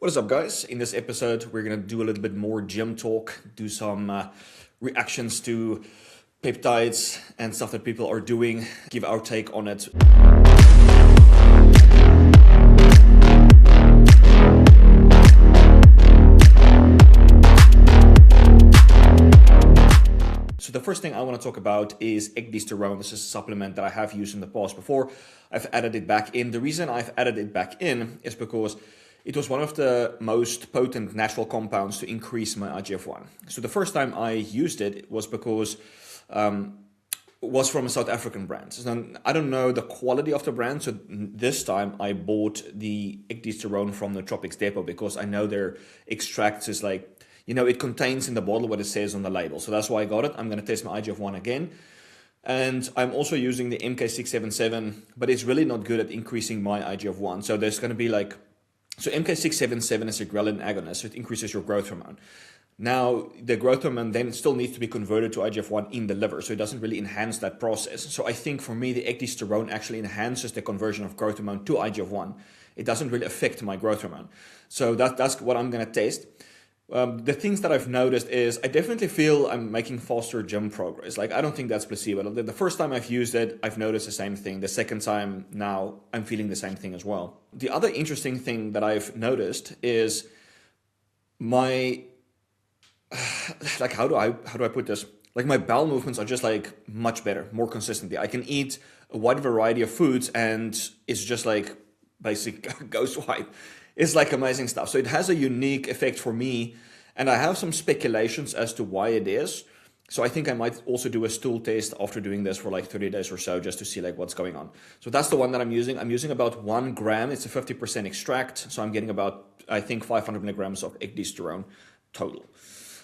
What is up, guys? In this episode, we're going to do a little bit more gym talk, do some reactions to peptides and stuff that people are doing, give our take on it. So the first thing I want to talk about is ecdysterone. This is a supplement that I have used in the past before. I've added it back in. The reason I've added it back in is because it was one of the most potent natural compounds to increase my IGF-1. So the first time I used it was because it was from a South African brand. So I don't know the quality of the brand, so this time I bought the ecdysterone from the Tropics Depot because I know their extracts is like, it contains in the bottle what it says on the label. So that's why I got it. I'm going to test my IGF-1 again. And I'm also using the MK677, but it's really not good at increasing my IGF-1. So there's going to be so MK677 is a ghrelin agonist, so it increases your growth hormone. Now, the growth hormone then still needs to be converted to IGF-1 in the liver, so it doesn't really enhance that process. So I think for me, the ecdysterone actually enhances the conversion of growth hormone to IGF-1. It doesn't really affect my growth hormone. So that's what I'm going to test. The things that I've noticed is I definitely feel I'm making faster gym progress. I don't think that's placebo. The first time I've used it, I've noticed the same thing. The second time now, I'm feeling the same thing as well. The other interesting thing that I've noticed is my, how do I put this? My bowel movements are just much better, more consistently. I can eat a wide variety of foods and it's just basic ghost wipe. It's amazing stuff. So it has a unique effect for me. And I have some speculations as to why it is. So I think I might also do a stool test after doing this for 30 days or so, just to see what's going on. So that's the one that I'm using. I'm using about 1 gram. It's a 50% extract. So I'm getting about, I think, 500 milligrams of ecdysterone total.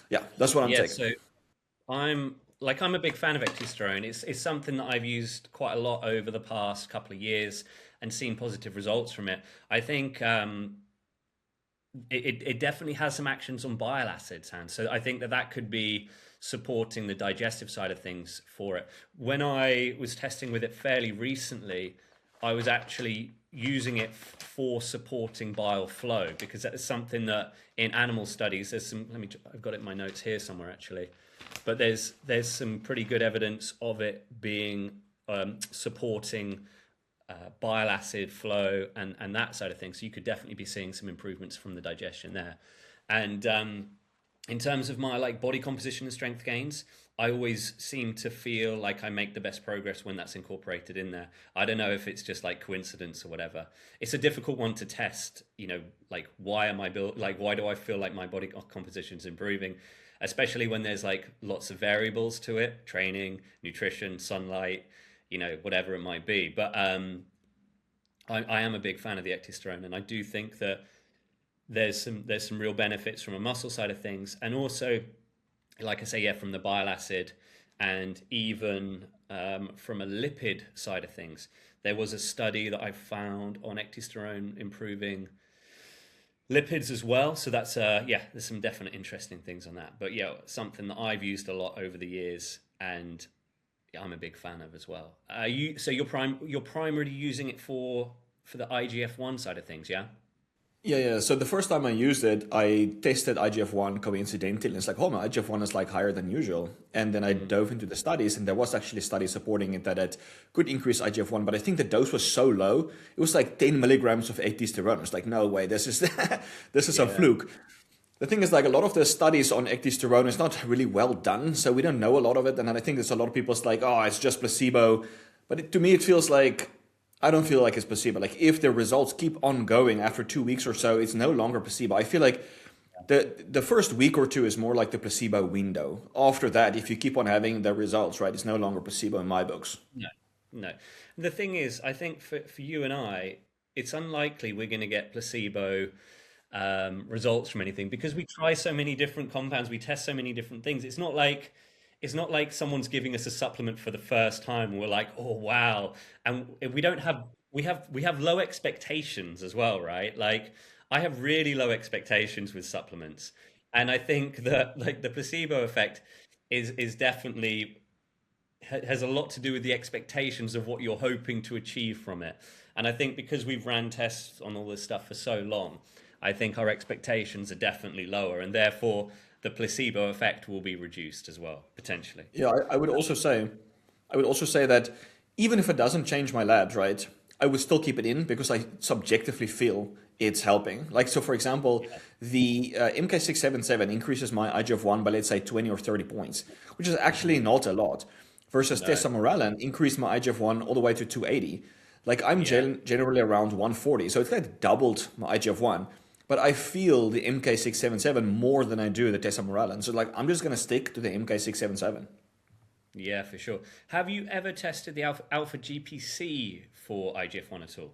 Yeah, that's what I'm taking. So I'm a big fan of ectosterone. It's something that I've used quite a lot over the past couple of years and seen positive results from it. I think it definitely has some actions on bile acids, and so I think that could be supporting the digestive side of things for it. When I was testing with it fairly recently, I was actually using it for supporting bile flow, because that is something that in animal studies there's some. I've got it in my notes here somewhere actually, but there's some pretty good evidence of it being supporting bile acid flow and that side of things. So you could definitely be seeing some improvements from the digestion there. And in terms of my body composition and strength gains, I always seem to feel like I make the best progress when that's incorporated in there. I don't know if it's just coincidence or whatever. It's a difficult one to test, why am I built, why do I feel like my body composition is improving, especially when there's lots of variables to it: training, nutrition, sunlight, whatever it might be. But I am a big fan of the ectosterone, and I do think that there's some real benefits from a muscle side of things, and also, like I say, from the bile acid, and even from a lipid side of things. There was a study that I found on ectosterone improving lipids as well. So that's there's some definite interesting things on that. But something that I've used a lot over the years, and I'm a big fan of as well. You're primarily using it for the IGF-1 side of things, yeah? Yeah. So the first time I used it, I tested IGF-1 coincidentally. And it's oh, my IGF-1 is higher than usual. And then I dove into the studies, and there was actually studies supporting it that it could increase IGF-1. But I think the dose was so low, it was 10 milligrams of ecdysterone. It's no way, this is this is a fluke. The thing is, a lot of the studies on ecdysterone is not really well done, so we don't know a lot of it. And I think there's a lot of people's oh, it's just placebo. But to me, it feels I don't feel like it's placebo. If the results keep on going after 2 weeks or so, it's no longer placebo. I feel the first week or two is more like the placebo window. After that, if you keep on having the results, right, it's no longer placebo in my books. No. The thing is, I think for you and I, it's unlikely we're going to get placebo results from anything, because we try so many different compounds, we test so many different things. It's not like someone's giving us a supplement for the first time and we're oh wow, and we have low expectations as well, right? I have really low expectations with supplements, and I think that the placebo effect is definitely has a lot to do with the expectations of what you're hoping to achieve from it. And I think because we've ran tests on all this stuff for so long, I think our expectations are definitely lower, and therefore the placebo effect will be reduced as well, potentially. Yeah, I would also say that even if it doesn't change my labs, right, I would still keep it in because I subjectively feel it's helping. Like, so for example, Yeah. the MK677 increases my IGF-1 by, let's say, 20 or 30 points, which is actually not a lot, versus No. tesamorelin increased my IGF-1 all the way to 280. Like, I'm Yeah. generally around 140, so it's like doubled my IGF-1. But I feel the MK677 more than I do the tesamorelin. So, like, I'm just going to stick to the MK677. Yeah, for sure. Have you ever tested the alpha GPC for IGF-1 at all?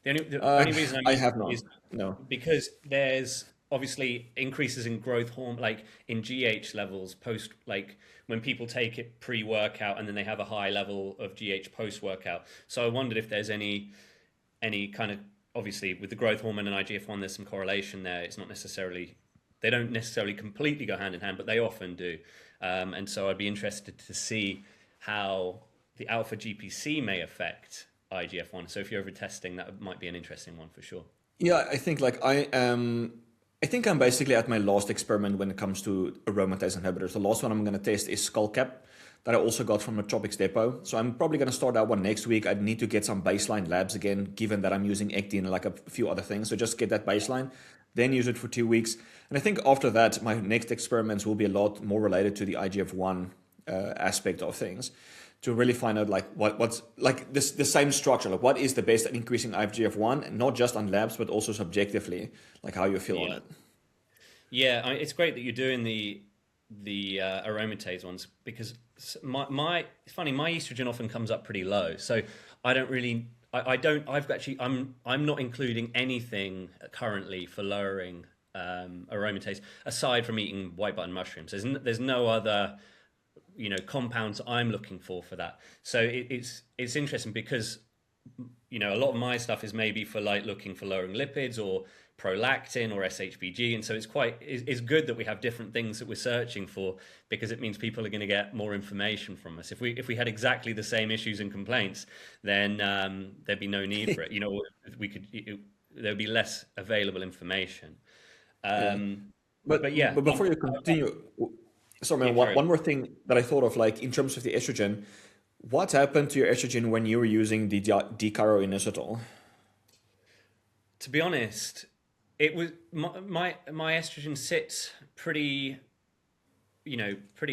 The only reason I'm I using have it not. is No. because there's obviously increases in growth hormone, like in GH levels post, like when people take it pre-workout and then they have a high level of GH post-workout. So I wondered if there's any kind of, obviously with the growth hormone and IGF-1, there's some correlation there. It's not necessarily, they don't necessarily completely go hand in hand, but they often do. And so I'd be interested to see how the alpha GPC may affect IGF-1. So if you're over testing, that might be an interesting one for sure. Yeah, I think like I think I'm basically at my last experiment when it comes to aromatase inhibitors. The last one I'm going to test is Skullcap that I also got from the Tropics Depot. So I'm probably going to start that one next week. I need to get some baseline labs again, given that I'm using ecdin and like a few other things. So just get that baseline, then use it for 2 weeks. And I think after that, my next experiments will be a lot more related to the IGF-1 aspect of things to really find out like what's like this the same structure, like what is the best at increasing IGF-1, not just on labs but also subjectively, like how you feel on Yeah. it. Yeah, it's great that you're doing the aromatase ones because my it's funny, my estrogen often comes up pretty low, so I don't really I don't I've actually I'm not including anything currently for lowering aromatase aside from eating white button mushrooms. There's no other compounds I'm looking for that. So it's interesting because a lot of my stuff is maybe for like looking for lowering lipids or prolactin or SHBG, and so it's good that we have different things that we're searching for because it means people are going to get more information from us. If we had exactly the same issues and complaints, then there'd be no need for it. We could there'd be less available information. Yeah. Um, But but yeah, but before you continue, sorry man, yeah, one, carry on. one more thing that I thought of, like in terms of the estrogen, what happened to your estrogen when you were using the decaroinositol? To be honest, it was my estrogen sits pretty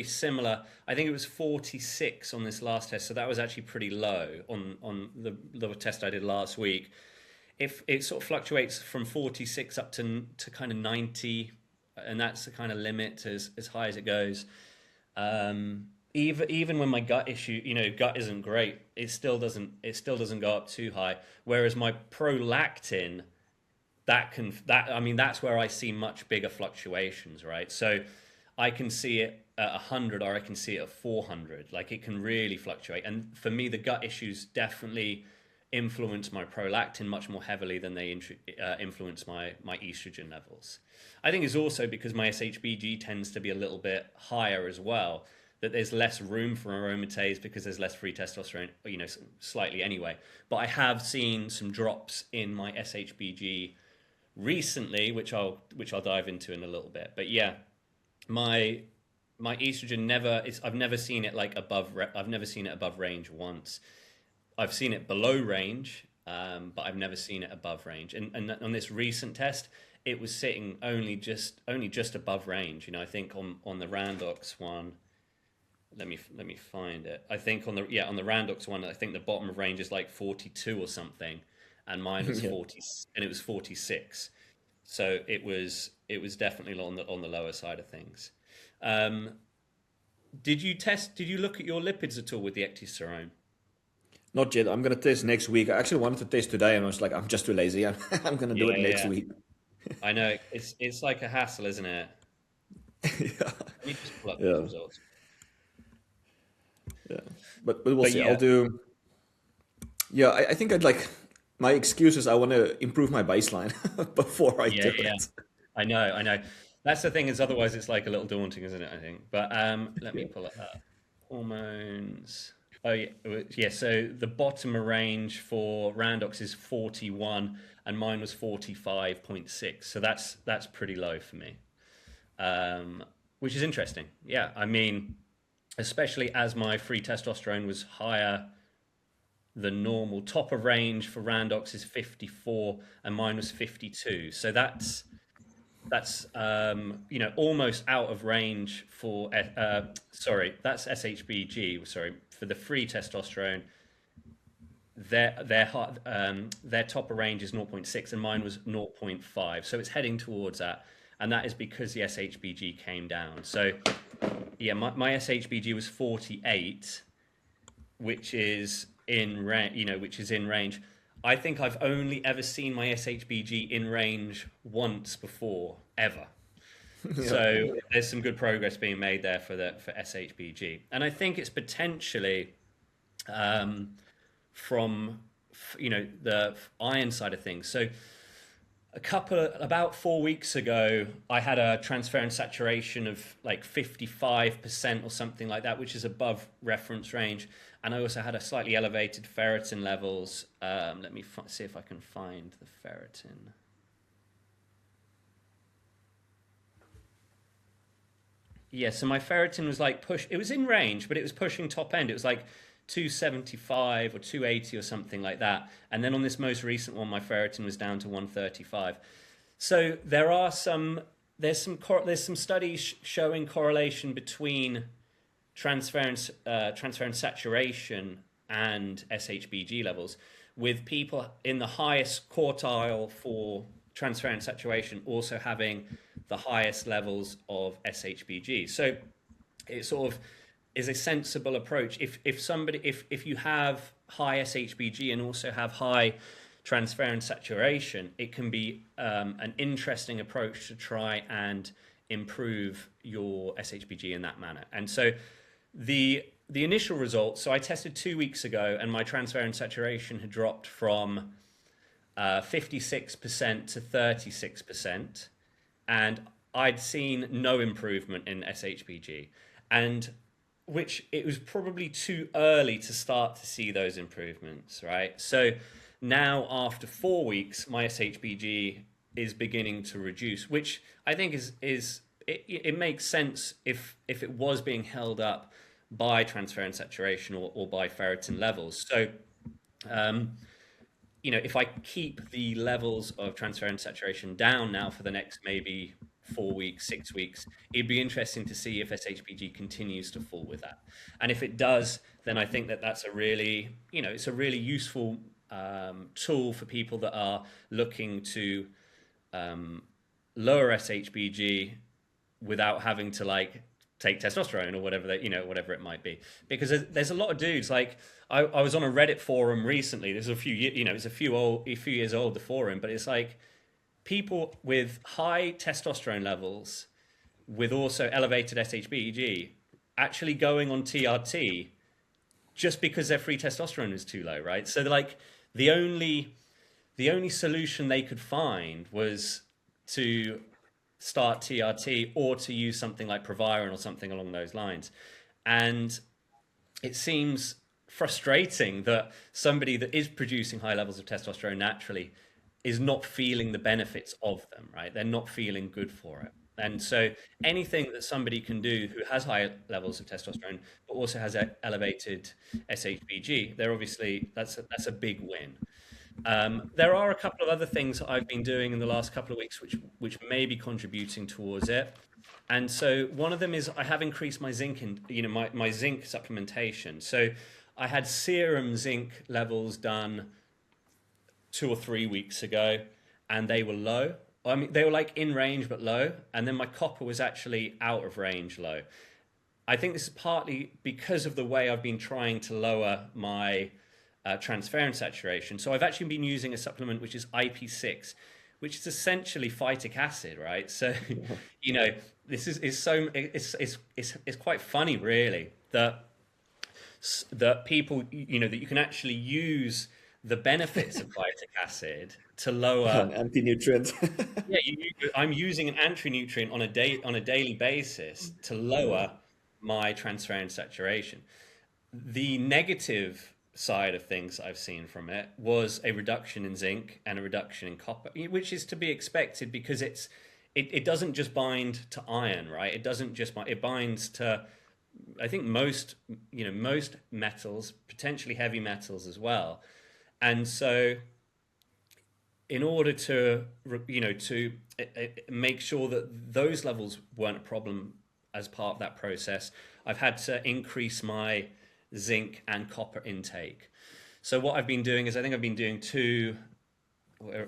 similar. I think it was 46 on this last test, so that was actually pretty low on the test I did last week. If it sort of fluctuates from 46 up to kind of 90, and that's the kind of limit as high as it goes. Even when my gut isn't great, it still doesn't go up too high. Whereas my prolactin, I mean that's where I see much bigger fluctuations, right? So I can see it at 100 or I can see it at 400. Like it can really fluctuate. And for me, the gut issues definitely influence my prolactin much more heavily than they influence my estrogen levels. I think it's also because my SHBG tends to be a little bit higher as well, that there's less room for aromatase because there's less free testosterone, slightly anyway. But I have seen some drops in my SHBG recently, which I'll dive into in a little bit. But yeah, my my estrogen I've never seen it like I've never seen it above range once. I've seen it below range, but I've never seen it above range. And on this recent test, it was sitting only just above range. I think on the Randox one, let me find it. I think on the Randox one, I think the bottom of range is like 42 or something, and mine was Yeah. 40, and it was 46. So it was definitely on the lower side of things. Um, Did you look at your lipids at all with the ectosterone? Not yet. I'm gonna test next week. I actually wanted to test today, and I was like, I'm just too lazy. I'm gonna do it Yeah, next yeah. week. I know it's like a hassle, isn't it? Yeah, Let me just pull up those yeah, results. yeah. But we'll But see. I'll yeah, do. Yeah, I think I'd like my excuse is I want to improve my baseline before I yeah, do yeah. it. I know. That's the thing is otherwise it's like a little daunting, isn't it? I think. But let me Yeah. pull it up. Hormones. Oh yeah, yeah. So the bottom range for Randox is 41, and mine was 45.6. So that's pretty low for me, which is interesting. Yeah, I mean, especially as my free testosterone was higher than normal. Top of range for Randox is 54, and mine was 52. So that's almost out of range for sorry, that's SHBG. Sorry, for the free testosterone, their top of range is zero point 0.6 and mine was 0.5. So it's heading towards that, and that is because the SHBG came down. So yeah, my SHBG was 48, which is in range. Which is in range. I think I've only ever seen my SHBG in range once before, ever. So there's some good progress being made there for SHBG, and I think it's potentially from the iron side of things. So about 4 weeks ago, I had a transferrin saturation of like 55% or something like that, which is above reference range. And I also had a slightly elevated ferritin levels. Let me see if I can find the ferritin. Yeah, so my ferritin was like it was in range, but it was pushing top end. It was like 275 or 280 or something like that. And then on this most recent one, my ferritin was down to 135. So there's some studies showing correlation between transferrin saturation and SHBG levels, with people in the highest quartile for transferrin saturation also having the highest levels of SHBG. So it sort of is a sensible approach. If you have high SHBG and also have high transferrin saturation, it can be an interesting approach to try and improve your SHBG in that manner. And so the initial results, so I tested 2 weeks ago and my transferrin saturation had dropped from 56% to 36%, and I'd seen no improvement in SHBG, and which it was probably too early to start to see those improvements, right? So now after 4 weeks, my SHBG is beginning to reduce, which I think it makes sense if it was being held up by transferrin saturation or by ferritin levels. So if I keep the levels of transferrin saturation down now for the next maybe 4 weeks, 6 weeks, it'd be interesting to see if SHBG continues to fall with that. And if it does, then I think that's a really, it's a really useful tool for people that are looking to lower SHBG without having to take testosterone or whatever whatever it might be. Because there's a lot of dudes, like I was on a Reddit forum recently. There's a few, it's a few years old, the forum, but it's like people with high testosterone levels with also elevated SHBG actually going on TRT just because their free testosterone is too low, right? So the only solution they could find was to start TRT or to use something like Proviron or something along those lines. And it seems frustrating that somebody that is producing high levels of testosterone naturally is not feeling the benefits of them, right? They're not feeling good for it. And so anything that somebody can do who has high levels of testosterone but also has elevated SHBG, that's a big win. There are a couple of other things that I've been doing in the last couple of weeks which may be contributing towards it. And so one of them is I have increased my zinc my zinc supplementation. So I had serum zinc levels done 2 or 3 weeks ago, and they were low. I mean, they were like in range but low, and then my copper was actually out of range low. I think this is partly because of the way I've been trying to lower my transferrin saturation. So I've actually been using a supplement which is IP6, which is essentially phytic acid, right? So, this it's quite funny, really, that people, that you can actually use the benefits of phytic acid to lower an anti-nutrient. Yeah, I'm using an anti-nutrient on a daily basis to lower my transferrin saturation. The negative side of things I've seen from it was a reduction in zinc and a reduction in copper, which is to be expected because it doesn't just bind to iron, right? It doesn't just bind, it binds to, I think, most metals, potentially heavy metals as well. And so in order to make sure that those levels weren't a problem as part of that process, I've had to increase my zinc and copper intake. So what I've been doing is, I think I've been doing two. Where I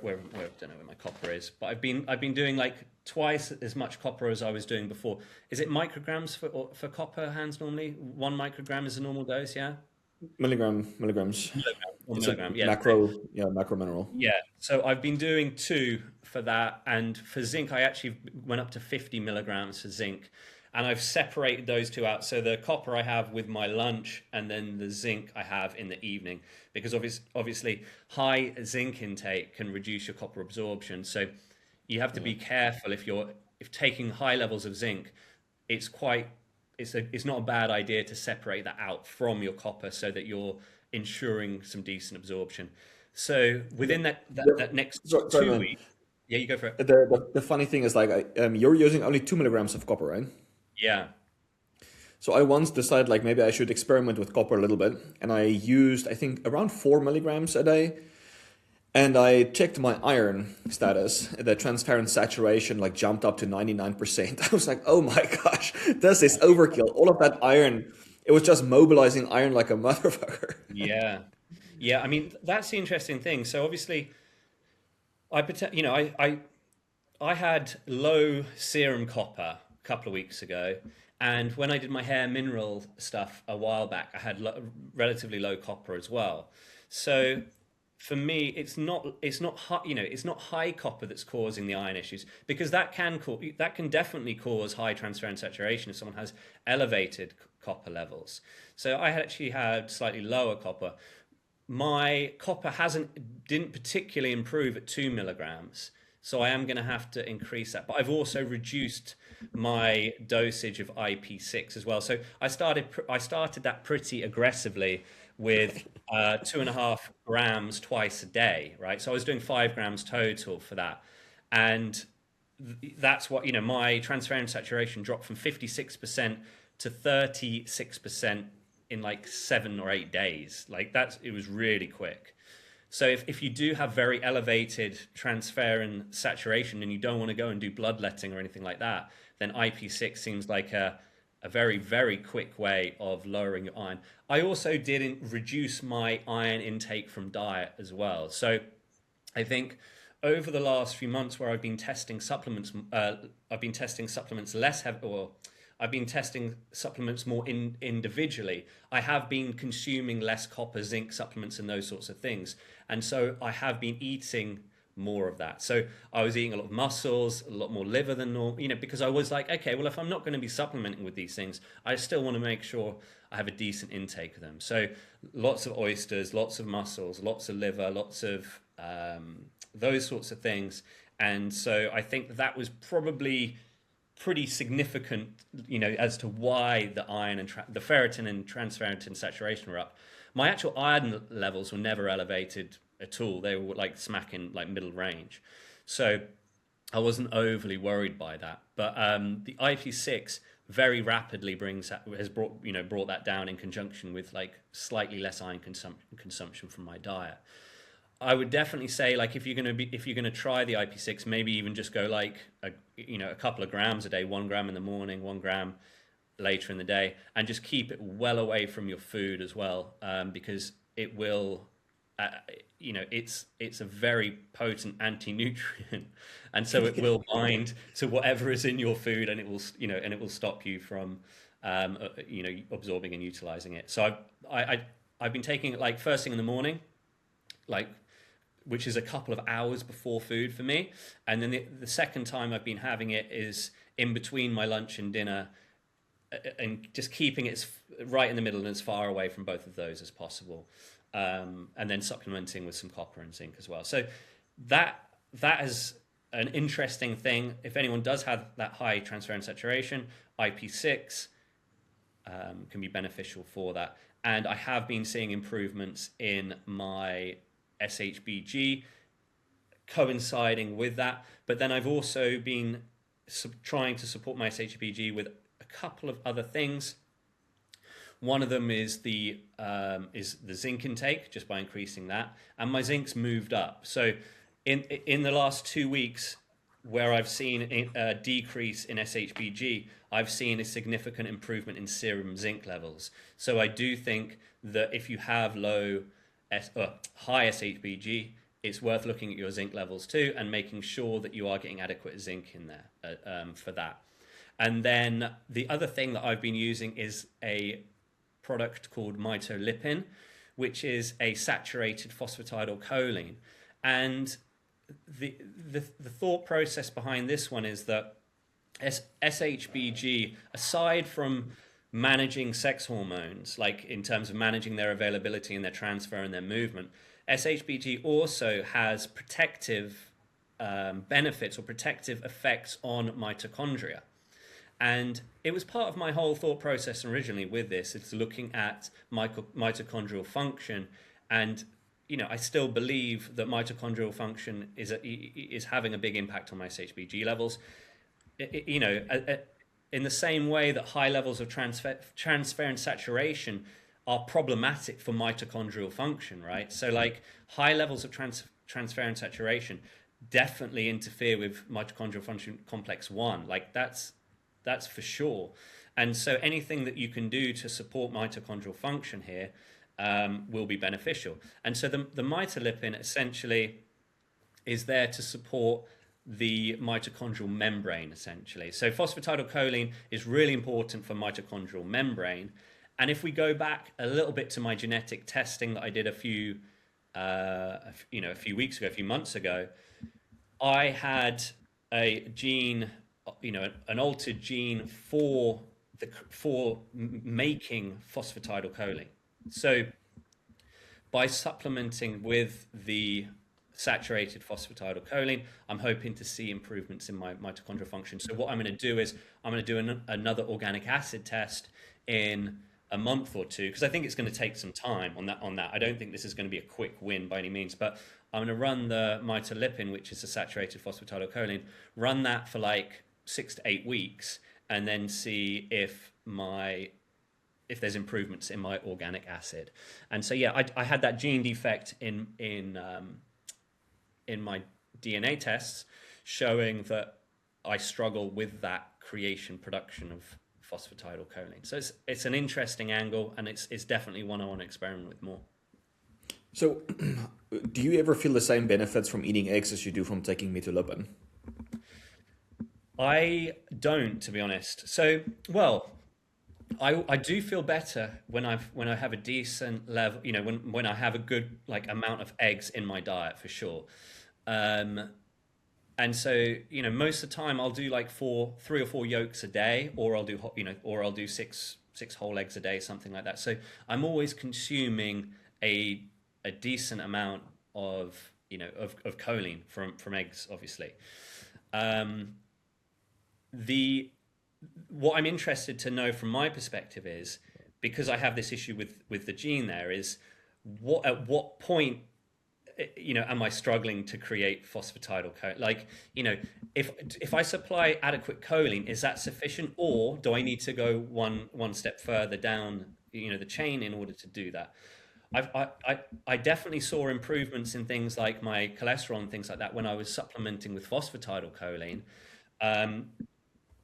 don't know where my copper is, but I've been doing like twice as much copper as I was doing before. Is it micrograms for copper, Hans? Normally, 1 microgram is a normal dose. Yeah, Milligrams. one It's a milligram. Yeah, macro mineral. yeah. So I've been doing two for that, and for zinc, I actually went up to 50 milligrams for zinc, and I've separated those two out. So the copper I have with my lunch, and then the zinc I have in the evening, because obviously high zinc intake can reduce your copper absorption. So you have to be careful if taking high levels of zinc. It's quite it's not a bad idea to separate that out from your copper so that you're ensuring some decent absorption. So within that next Sorry, two man. weeks, yeah, you go for it. The funny thing is, like, you're using only 2 milligrams of copper, right? Yeah, So I once decided, like, maybe I should experiment with copper a little bit, and I used, I think, around 4 milligrams a day. And I checked my iron status. The transparent saturation like jumped up to 99%. I was like, oh my gosh, this is overkill. All of that iron, it was just mobilizing iron like a motherfucker. yeah, yeah. I mean, that's the interesting thing. So obviously, I had low serum copper a couple of weeks ago, and when I did my hair mineral stuff a while back, I had relatively low copper as well. So for me, it's not high, it's not high copper that's causing the iron issues, because that can definitely cause high transferrin saturation if someone has elevated copper levels. So I actually had slightly lower copper. My copper hasn't didn't particularly improve at 2 milligrams, so I am going to have to increase that. But I've also reduced my dosage of IP6 as well. So I started that pretty aggressively with 2.5 grams twice a day, right? So I was doing 5 grams total for that, and that's what my transferrin saturation dropped from 56% to 36% in like 7 or 8 days. Like it was really quick. So if you do have very elevated transferrin saturation and you don't want to go and do bloodletting or anything like that, then IP6 seems like a very, very quick way of lowering your iron. I also didn't reduce my iron intake from diet as well. So I think over the last few months where I've been testing supplements, I've been testing supplements less heavy, or I've been testing supplements more individually. I have been consuming less copper, zinc supplements, and those sorts of things. And so I have been eating more of that. So I was eating a lot of mussels, a lot more liver than normal, because I was like, okay, well, if I'm not going to be supplementing with these things, I still want to make sure I have a decent intake of them. So lots of oysters, lots of mussels, lots of liver, lots of those sorts of things. And so I think that was probably pretty significant, as to why the iron and the ferritin and transferritin saturation were up. My actual iron levels were never elevated at all. They were like smack in like middle range. So I wasn't overly worried by that. But the IP6 very rapidly has brought that down in conjunction with like slightly less iron consumption from my diet. I would definitely say, like, if you're gonna try the IP6, maybe even just go like a couple of grams a day, 1 gram in the morning, 1 gram later in the day, and just keep it well away from your food as well, because it will, it's a very potent anti-nutrient, and so it will bind to whatever is in your food, and it will stop you from, absorbing and utilizing it. So I've been taking it like first thing in the morning, like, which is a couple of hours before food for me. And then the second time I've been having it is in between my lunch and dinner, and just keeping it right in the middle and as far away from both of those as possible. And then supplementing with some copper and zinc as well. So that is an interesting thing. If anyone does have that high transferrin saturation, IP6, can be beneficial for that. And I have been seeing improvements in my SHBG coinciding with that. But then I've also been trying to support my SHBG with a couple of other things. One of them is the zinc intake, just by increasing that, and my zinc's moved up. So in the last 2 weeks, where I've seen a decrease in SHBG, I've seen a significant improvement in serum zinc levels. So I do think that if you have high SHBG, it's worth looking at your zinc levels too and making sure that you are getting adequate zinc in there for that. And then the other thing that I've been using is a product called mitolipin, which is a saturated phosphatidylcholine. And the thought process behind this one is that SHBG, aside from managing sex hormones, like in terms of managing their availability and their transfer and their movement, SHBG also has protective benefits or protective effects on mitochondria. And it was part of my whole thought process originally with this. It's looking at mitochondrial function, and I still believe that mitochondrial function is having a big impact on my SHBG levels. In the same way that high levels of transferrin saturation are problematic for mitochondrial function, right? So like high levels of transferrin saturation definitely interfere with mitochondrial function complex 1. Like that's for sure. And so anything that you can do to support mitochondrial function here will be beneficial. And so the mitolipin essentially is there to support the mitochondrial membrane, essentially. So phosphatidylcholine is really important for mitochondrial membrane. And if we go back a little bit to my genetic testing that I did a few weeks ago, a few months ago, I had a gene, an altered gene for making phosphatidylcholine. So by supplementing with the saturated phosphatidylcholine, I'm hoping to see improvements in my mitochondrial function. So what I'm going to do is I'm going to do another organic acid test in a month or two, because I think it's going to take some time on that. I don't think this is going to be a quick win by any means, but I'm going to run the mitolipin, which is a saturated phosphatidylcholine, run that for like 6 to 8 weeks, and then see if there's improvements in my organic acid. And so yeah, I had that gene defect in my DNA tests, showing that I struggle with that production of phosphatidylcholine. So it's an interesting angle, and it's definitely one I want to experiment with more. So do you ever feel the same benefits from eating eggs as you do from taking mitolipin? I don't, to be honest. So, well, I do feel better when I have a decent level, when I have a good amount of eggs in my diet, for sure. And so, most of the time I'll do like 3 or 4 yolks a day, or I'll do six whole eggs a day, something like that. So I'm always consuming a decent amount of choline from eggs, obviously. What I'm interested to know from my perspective is, because I have this issue with the gene there, is at what point am I struggling to create phosphatidylcholine? Like, if I supply adequate choline, is that sufficient, or do I need to go one step further down the chain in order to do that? I definitely saw improvements in things like my cholesterol and things like that when I was supplementing with phosphatidylcholine.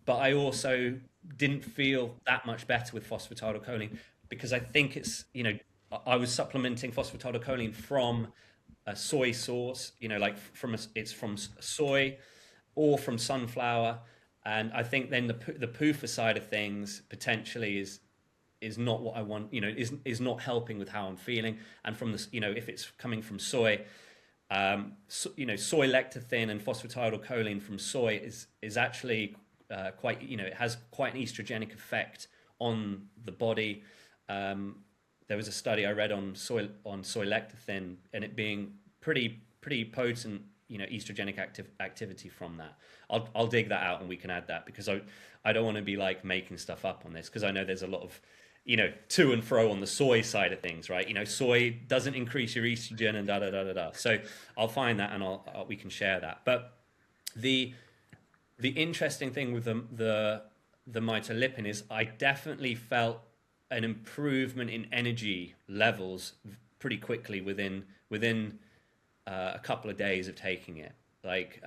But I also didn't feel that much better with phosphatidylcholine, because I think I was supplementing phosphatidylcholine from a soy source, it's from soy or from sunflower. And I think then the PUFA side of things potentially is not what I want, is not helping with how I'm feeling. And from this, if it's coming from soy, soy lecithin and phosphatidylcholine from soy is actually quite, it has quite an estrogenic effect on the body. There was a study I read on soy lecithin, and it being pretty potent, estrogenic activity from that. I'll dig that out and we can add that, because I don't want to be like making stuff up on this, because I know there's a lot of to and fro on the soy side of things, right? Soy doesn't increase your estrogen and da da da da da. So I'll find that and we can share that. But the interesting thing with the mitolipin is I definitely felt an improvement in energy levels pretty quickly within a couple of days of taking it. Like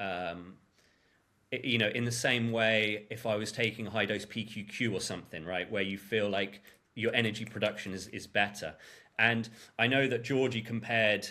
in the same way, if I was taking a high dose PQQ or something, right, where you feel like your energy production is better. And I know that Georgie compared,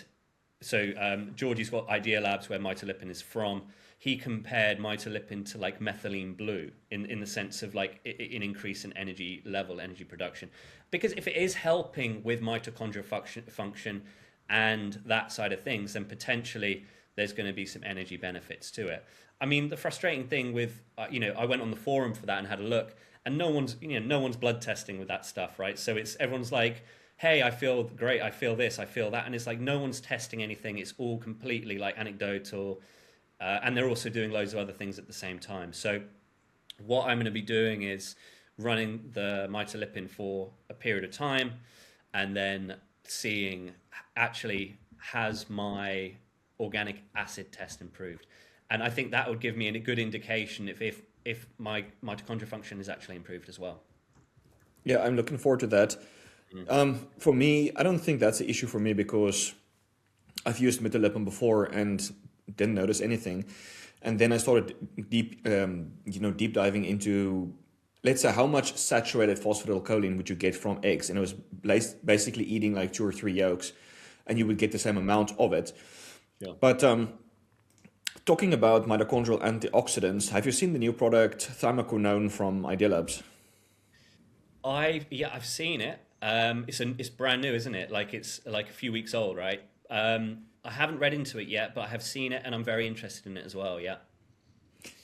so Georgie's got Idea Labs where mitolipin is from. He compared mitolipin to like methylene blue in the sense of like an increase in energy level, energy production. Because if it is helping with mitochondrial function and that side of things, then potentially there's going to be some energy benefits to it. I mean, the frustrating thing with, I went on the forum for that and had a look, and no one's blood testing with that stuff, right? So everyone's like, hey, I feel great, I feel this, I feel that. And it's like, no one's testing anything. It's all completely like anecdotal. And they're also doing loads of other things at the same time. So what I'm going to be doing is running the mitolipin for a period of time and then seeing actually has my organic acid test improved. And I think that would give me a good indication if my mitochondrial function is actually improved as well. Yeah, I'm looking forward to that. For me, I don't think that's an issue for me because I've used mitolipin before and didn't notice anything. And then I started deep diving into, let's say, how much saturated phosphatidylcholine would you get from eggs? And it was basically eating like 2 or 3 yolks, and you would get the same amount of it. Yeah. But talking about mitochondrial antioxidants, have you seen the new product thymoquinone from Idea Labs? I've seen it. It's brand new, isn't it? Like it's like a few weeks old, right? I haven't read into it yet, but I have seen it and I'm very interested in it as well. Yeah.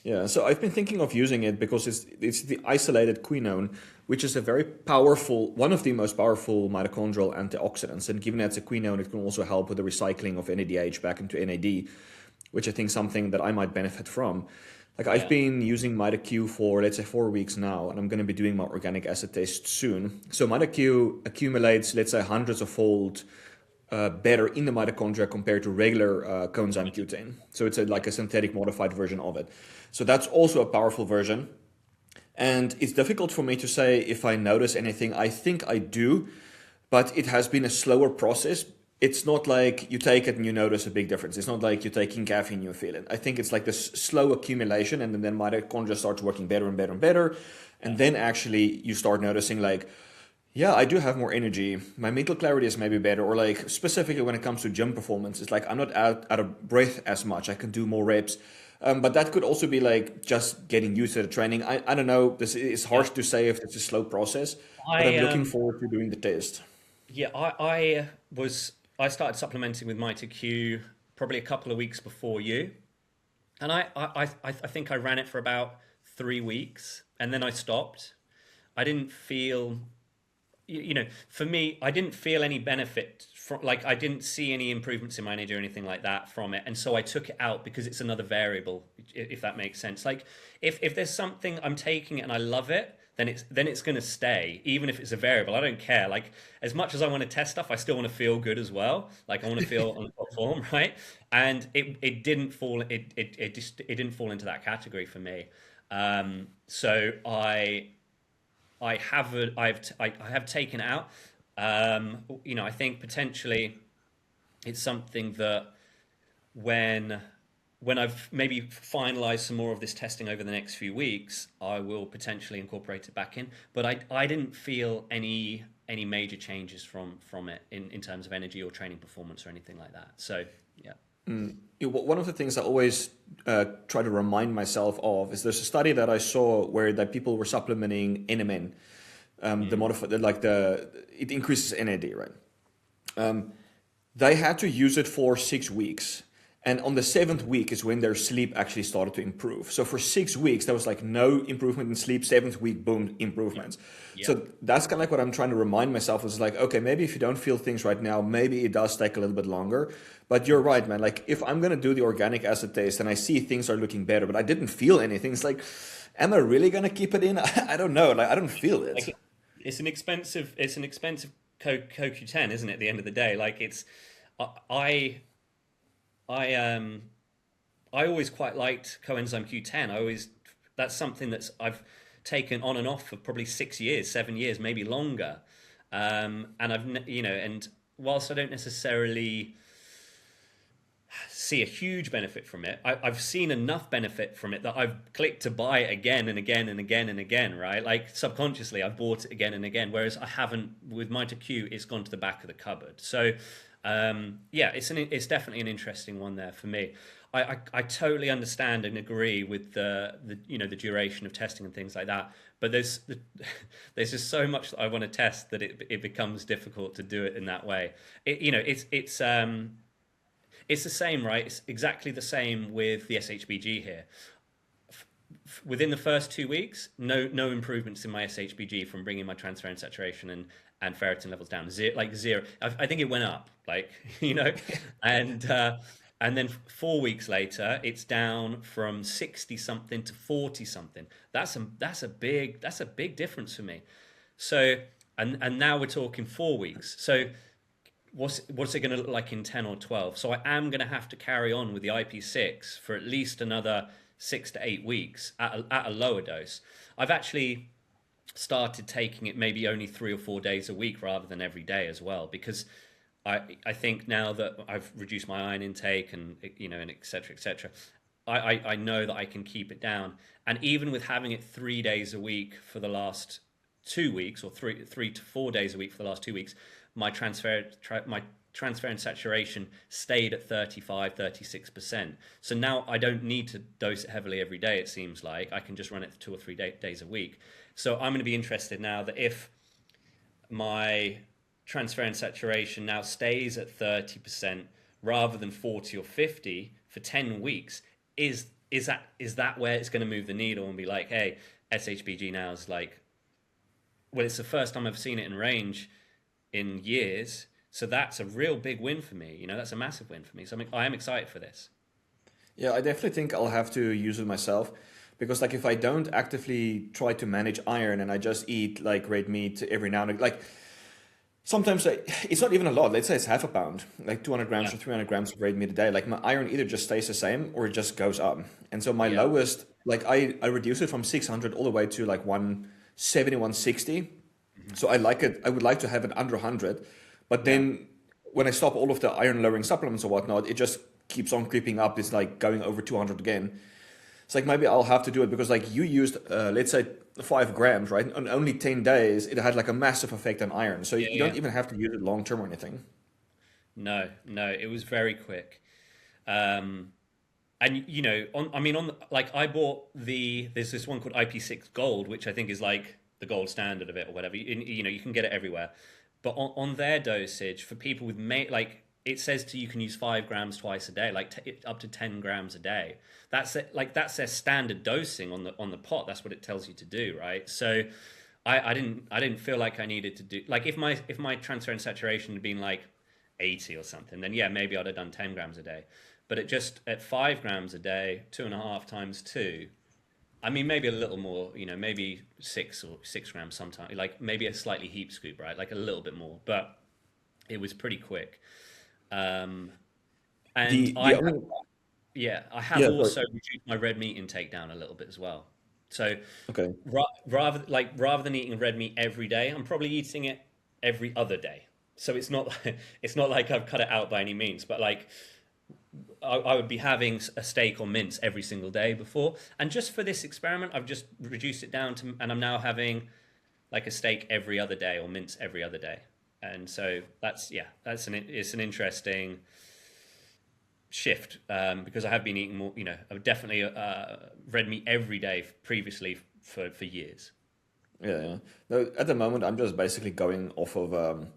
Yeah, so I've been thinking of using it because it's the isolated quinone, which is a very powerful, one of the most powerful mitochondrial antioxidants. And given that it's a quinone, it can also help with the recycling of NADH back into NAD, which I think is something that I might benefit from. Like I've been using MitoQ for, let's say, 4 weeks now, and I'm going to be doing my organic acid test soon. So MitoQ accumulates, let's say, hundreds of fold better in the mitochondria compared to regular coenzyme Q10. So it's like a synthetic modified version of it. So that's also a powerful version. And it's difficult for me to say if I notice anything. I think I do, but it has been a slower process. It's not like you take it and you notice a big difference. It's not like you're taking caffeine and you feel it. I think it's like this slow accumulation, and then mitochondria starts working better and better and better. And then actually you start noticing like, yeah, I do have more energy. My mental clarity is maybe better. Or like specifically when it comes to gym performance, it's like I'm not out of breath as much. I can do more reps. But that could also be like just getting used to the training. I don't know. This is harsh to say if it's a slow process, but I'm looking forward to doing the test. Yeah, I started supplementing with MitoQ probably a couple of weeks before you. And I think I ran it for about 3 weeks and then I stopped. I didn't feel, for me, I didn't feel any benefit from, like, I didn't see any improvements in my energy or anything like that from it. And so I took it out because it's another variable, if that makes sense. Like, if there's something I'm taking it and I love it, then it's going to stay, even if it's a variable. I don't care. Like, as much as I want to test stuff, I still want to feel good as well. Like, I want to feel on top form, right? And it didn't fall. It didn't fall into that category for me. So I have taken it out. I think potentially it's something that when I've maybe finalized some more of this testing over the next few weeks, I will potentially incorporate it back in. But I didn't feel any major changes from it in terms of energy or training performance or anything like that. So yeah. One of the things I always try to remind myself of is there's a study that I saw where that people were supplementing NMN, the modified, it increases NAD, right? They had to use it for 6 weeks. And on the seventh week is when their sleep actually started to improve. So for 6 weeks, there was like no improvement in sleep. Seventh week, boom, improvements. Yeah. So that's kind of like what I'm trying to remind myself is like, okay, maybe if you don't feel things right now, maybe it does take a little bit longer. But you're right, man. Like if I'm going to do the organic acid test and I see things are looking better, but I didn't feel anything, it's like, am I really going to keep it in? I don't know. Like I don't feel it. Like it's an expensive CoQ10, isn't it? At the end of the day, like I I I always quite liked coenzyme Q10. I always That's something I've taken on and off for probably 6 years, 7 years, maybe longer. And and whilst I don't necessarily see a huge benefit from it, I've seen enough benefit from it that I've clicked to buy it again and again and again and again, right? Like subconsciously, I've bought it again and again, whereas I haven't with Mita Q. It's gone to the back of the cupboard. So, yeah, it's definitely an interesting one there for me. I totally understand and agree with the duration of testing and things like that. But there's just so much that I want to test that it becomes difficult to do it in that way. It's the same, right? It's exactly the same with the SHBG here. Within the first 2 weeks, no improvements in my SHBG from bringing my transferrin saturation and ferritin levels down. Zero. I think it went up, like and and then 4 weeks later, it's down from 60 something to 40 something. That's a big difference for me. So and now we're talking 4 weeks. So what's it going to look like in 10 or 12? So I am going to have to carry on with the IP6 for at least another 6 to 8 weeks at a lower dose. I've actually started taking it maybe only 3 or 4 days a week rather than every day as well, because I think now that I've reduced my iron intake and and et cetera, I know that I can keep it down. And even with having it 3 days a week for the last 2 weeks, or 3 to 4 days a week for the last 2 weeks, my transferrin saturation stayed at 35-36%. So now I don't need to dose it heavily every day. It seems like I can just run it 2 or 3 days a week. So I'm going to be interested now that if my transferrin saturation now stays at 30% rather than 40 or 50 for 10 weeks, is that where it's going to move the needle and be like, hey, SHBG now is like, well, it's the first time I've seen it in range in years. So that's a real big win for me. That's a massive win for me. So I am excited for this. Yeah, I definitely think I'll have to use it myself because like if I don't actively try to manage iron and I just eat like red meat every now and then, like sometimes it's not even a lot. Let's say it's half a pound, like 200 grams Yeah. or 300 grams of red meat a day. Like my iron either just stays the same or it just goes up. And so my Yeah. lowest, like I reduce it from 600 all the way to like 170, 160. So I like it. I would like to have it under 100, but Yeah. then when I stop all of the iron lowering supplements or whatnot, it just keeps on creeping up. It's like going over 200 again. It's like maybe I'll have to do it because like you used, let's say 5 grams, right? On only 10 days, it had like a massive effect on iron. So Yeah. you don't Yeah. even have to use it long term or anything. No, no, it was very quick. Um, and like I bought there's this one called IP6 Gold, which I think is like the gold standard of it or whatever. You can get it everywhere. But on their dosage for people with like it says you can use 5 grams twice a day, like up to 10 grams a day. That's it, like that's their standard dosing on the pot. That's what it tells you to do, right? So I didn't feel like I needed to do, like if my transfer and saturation had been like 80 or something, then yeah, maybe I'd have done 10 grams a day. But at 5 grams a day, 2.5 times 2, I mean, maybe a little more, maybe 6 grams sometimes, like maybe a slightly heap scoop, right? Like a little bit more, but it was pretty quick. Um, and The only yeah, I have yeah, sorry. also reduced my red meat intake down a little bit as well. So Okay. rather than eating red meat every day, I'm probably eating it every other day. So it's not it's not like I've cut it out by any means, but like I would be having a steak or mince every single day before. And just for this experiment, I've just reduced it down to, and I'm now having like a steak every other day or mince every other day. And so it's an interesting shift, because I have been eating more, I've definitely red meat every day previously for years. Yeah, yeah. No, at the moment, I'm just basically going off of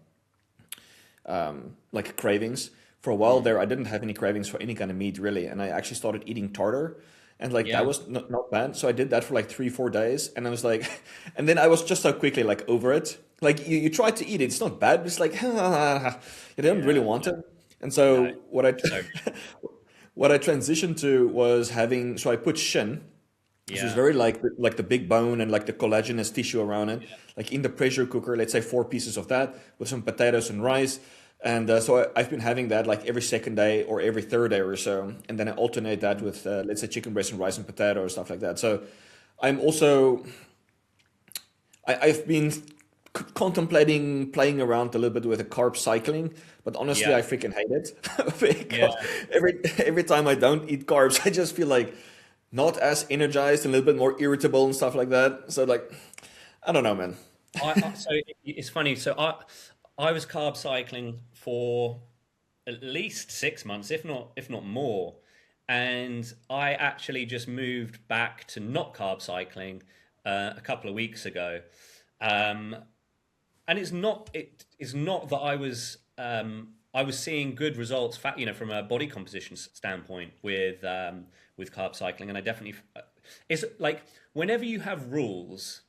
like cravings. for a while there, I didn't have any cravings for any kind of meat really, and I actually started eating tartar, and like that Yeah. was not bad. So I did that for like 3 4 days, and I was like, and then I was just so quickly like over it. Like you try to eat it, it's not bad, but it's like you don't really Yeah. want it. And No. so So what I transitioned to was having, so I put shin, which is yeah. very like the big bone and like the collagenous tissue around it, like in the pressure cooker. Let's say 4 pieces of that with some potatoes and rice, and I've been having that like every second day or every third day or so, and then I alternate that with let's say chicken breast and rice and potato or stuff like that. So I'm also I've been contemplating playing around a little bit with the carb cycling, but honestly, Yeah. I freaking hate it Yeah. because every time I don't eat carbs, I just feel like not as energized and a little bit more irritable and stuff like that. So like, I don't know, man. So it's funny. So I was carb cycling for at least 6 months, if not more, and I actually just moved back to not carb cycling a couple of weeks ago. Um, and it's not that I was seeing good results, from a body composition standpoint with carb cycling, and I definitely it's like whenever you have rules,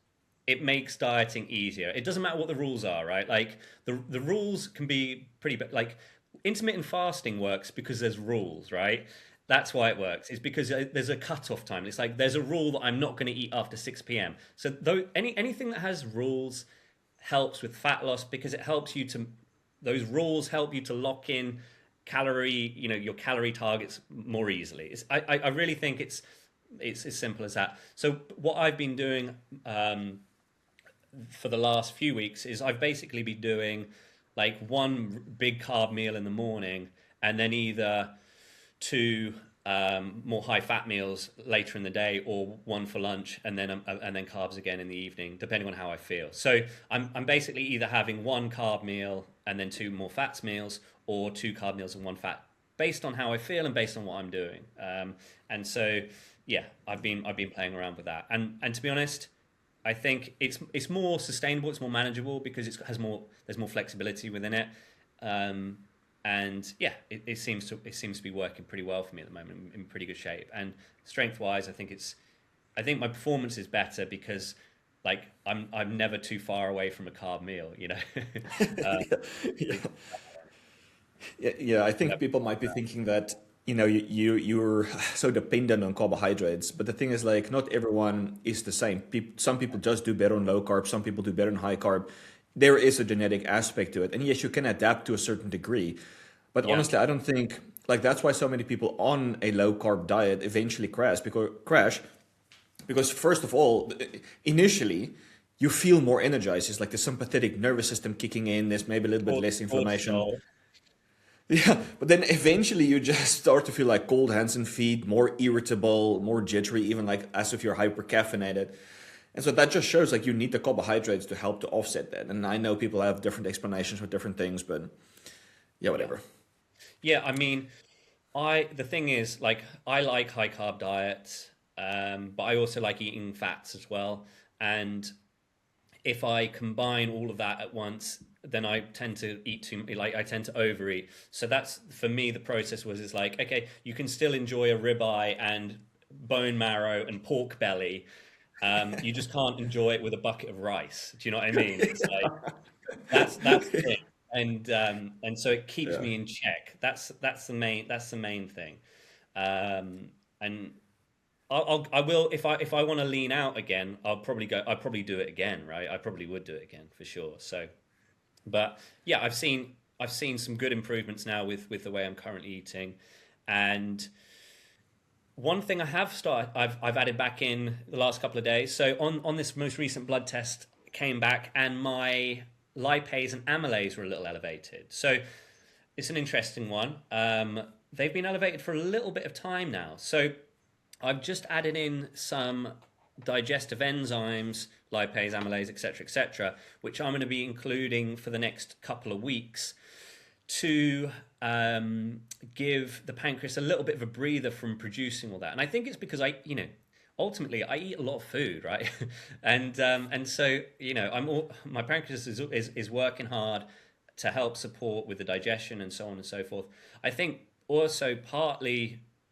it makes dieting easier. It doesn't matter what the rules are, right? Like the rules can be pretty, like intermittent fasting works because there's rules, right? That's why it works. It's because there's a cutoff time. It's like there's a rule that I'm not going to eat after 6 p.m. So though anything that has rules helps with fat loss because it helps you to those rules help you to lock in your calorie targets more easily. I really think it's as simple as that. So what I've been doing for the last few weeks is I've basically been doing like one big carb meal in the morning and then either two more high fat meals later in the day, or one for lunch, and then carbs again in the evening, depending on how I feel. So I'm basically either having one carb meal and then two more fats meals, or two carb meals and one fat, based on how I feel and based on what I'm doing. And so yeah, I've been playing around with that, and to be honest, I think it's more sustainable, it's more manageable because there's more flexibility within it. Um, and yeah, it seems to be working pretty well for me at the moment. I'm in pretty good shape, and strength wise, I think my performance is better because like I'm never too far away from a carb meal, uh, Yeah. Yeah, I think yep, people might be thinking that you're so dependent on carbohydrates, but the thing is like not everyone is the same. Some people just do better on low carb, some people do better on high carb. There is a genetic aspect to it, and yes, you can adapt to a certain degree. But yeah, honestly, I don't think like that's why so many people on a low carb diet eventually crash because first of all, initially you feel more energized. It's like the sympathetic nervous system kicking in. There's maybe a little bit less inflammation. cortisol, Yeah, but then eventually you just start to feel like cold hands and feet, more irritable, more jittery, even like as if you're hyper caffeinated. And so that just shows like you need the carbohydrates to help to offset that. And I know people have different explanations for different things, but yeah, yeah, whatever. yeah. I mean, the thing is, like, I like high carb diets, but I also like eating fats as well. And if I combine all of that at once, then I tend to eat I tend to overeat. So that's for me. The process was is like, okay, you can still enjoy a ribeye and bone marrow and pork belly. You just can't enjoy it with a bucket of rice. Do you know what I mean? It's like that's the thing, and so it keeps Yeah. me in check. That's the main thing. And I will if I want to lean out again, I'll probably do it again, right? I probably would do it again for sure. So, but yeah, I've seen some good improvements now with the way I'm currently eating, and one thing I've added back in the last couple of days. So on this most recent blood test came back, and my lipase and amylase were a little elevated. So it's an interesting one. They've been elevated for a little bit of time now. So I've just added in some digestive enzymes, lipase, amylase, etc., which I'm going to be including for the next couple of weeks to give the pancreas a little bit of a breather from producing all that. And I think it's because ultimately I eat a lot of food, right? And so my pancreas is working hard. to help support with the digestion and so on and so forth. I think also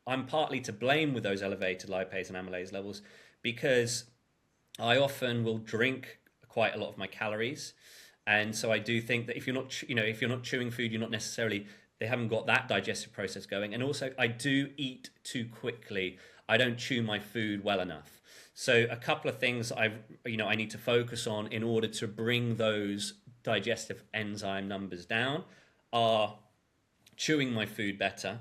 I'm partly to blame with those elevated lipase and amylase levels because I often will drink quite a lot of my calories, and so I do think that if you're not, if you're not chewing food, you're not necessarily they haven't got that digestive process going. And also, I do eat too quickly. I don't chew my food well enough. So a couple of things I need to focus on in order to bring those digestive enzyme numbers down are chewing my food better,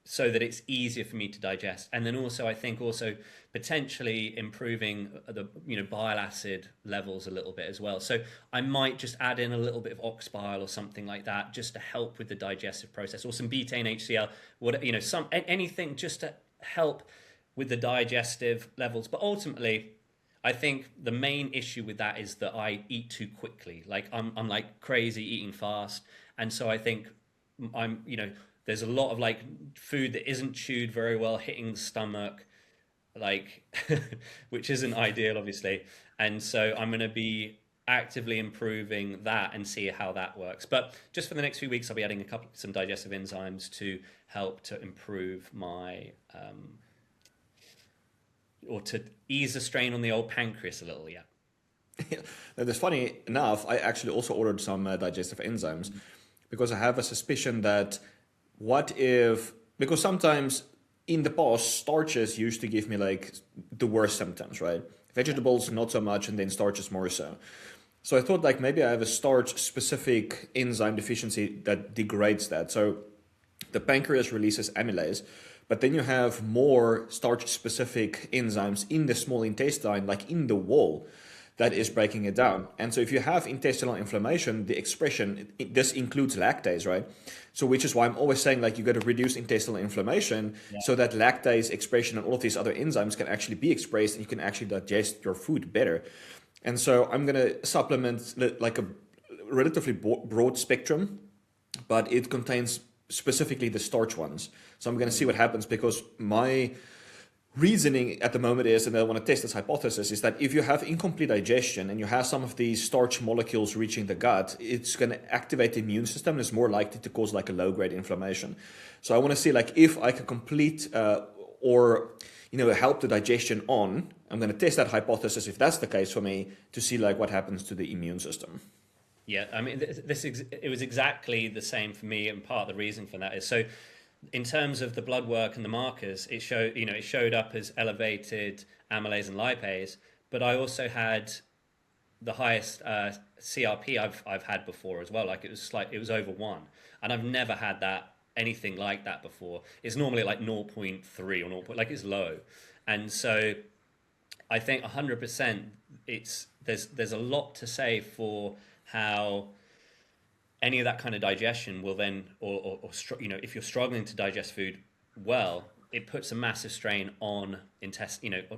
so that it's easier for me to digest. And then also, I think also potentially improving the bile acid levels a little bit as well. So I might just add in a little bit of ox bile or something like that, just to help with the digestive process, or some betaine HCl, anything just to help with the digestive levels. But ultimately, I think the main issue with that is that I eat too quickly. Like I'm like crazy eating fast, and so I think there's a lot of like food that isn't chewed very well hitting the stomach, like which isn't ideal, obviously. And so I'm going to be actively improving that and see how that works. But just for the next few weeks, I'll be adding some digestive enzymes to help to improve my or to ease the strain on the old pancreas a little. Yeah. Now, that's funny enough. I actually also ordered some digestive enzymes because I have a suspicion that because sometimes in the past, starches used to give me like the worst symptoms, right? Vegetables, not so much, and then starches more so. So I thought like maybe I have a starch-specific enzyme deficiency that degrades that. So the pancreas releases amylase, but then you have more starch-specific enzymes in the small intestine, like in the wall, that is breaking it down. And so if you have intestinal inflammation, the expression, this includes lactase, right? So which is why I'm always saying like you got to reduce intestinal inflammation so that lactase expression and all of these other enzymes can actually be expressed and you can actually digest your food better. And so I'm going to supplement like a relatively broad spectrum, but it contains specifically the starch ones. So I'm going to see what happens, because my reasoning at the moment is, and I want to test this hypothesis, is that if you have incomplete digestion and you have some of these starch molecules reaching the gut, it's going to activate the immune system and is more likely to cause like a low-grade inflammation. So I want to see like if I can complete or help the digestion on. I'm going to test that hypothesis if that's the case for me, to see like what happens to the immune system. Yeah, I mean, it was exactly the same for me, and part of the reason for that is so. In terms of the blood work and the markers, it showed up as elevated amylase and lipase, but I also had the highest CRP I've had before as well. Like it was over 1, and I've never had anything like that before. It's normally like 0.3 or 0. Like it's low, and so I think 100%. There's a lot to say for how any of that kind of digestion will then, if you're struggling to digest food well, it puts a massive strain on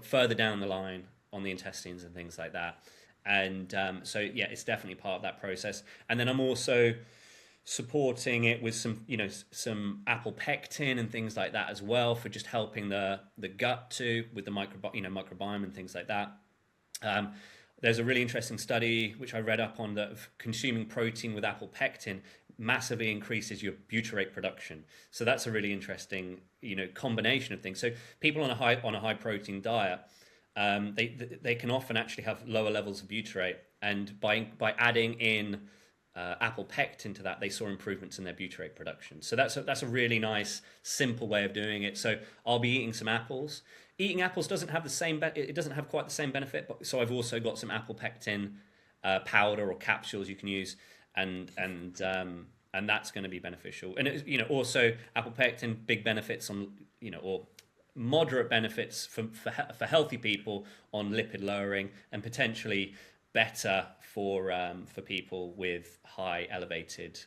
further down the line on the intestines and things like that. And so yeah, it's definitely part of that process. And then I'm also supporting it with some apple pectin and things like that as well, for just helping the gut too, with the microbiome and things like that. There's a really interesting study which I read up on that consuming protein with apple pectin massively increases your butyrate production. So that's a really interesting, combination of things. So people on a high protein diet, they can often actually have lower levels of butyrate, and by adding in apple pectin to that, they saw improvements in their butyrate production. So that's a really nice, simple way of doing it. So I'll be eating some apples. Eating apples doesn't have it doesn't have quite the same benefit, but so I've also got some apple pectin powder or capsules you can use, and that's going to be beneficial. And also apple pectin, big benefits on or moderate benefits for healthy people on lipid lowering, and potentially better for people with high elevated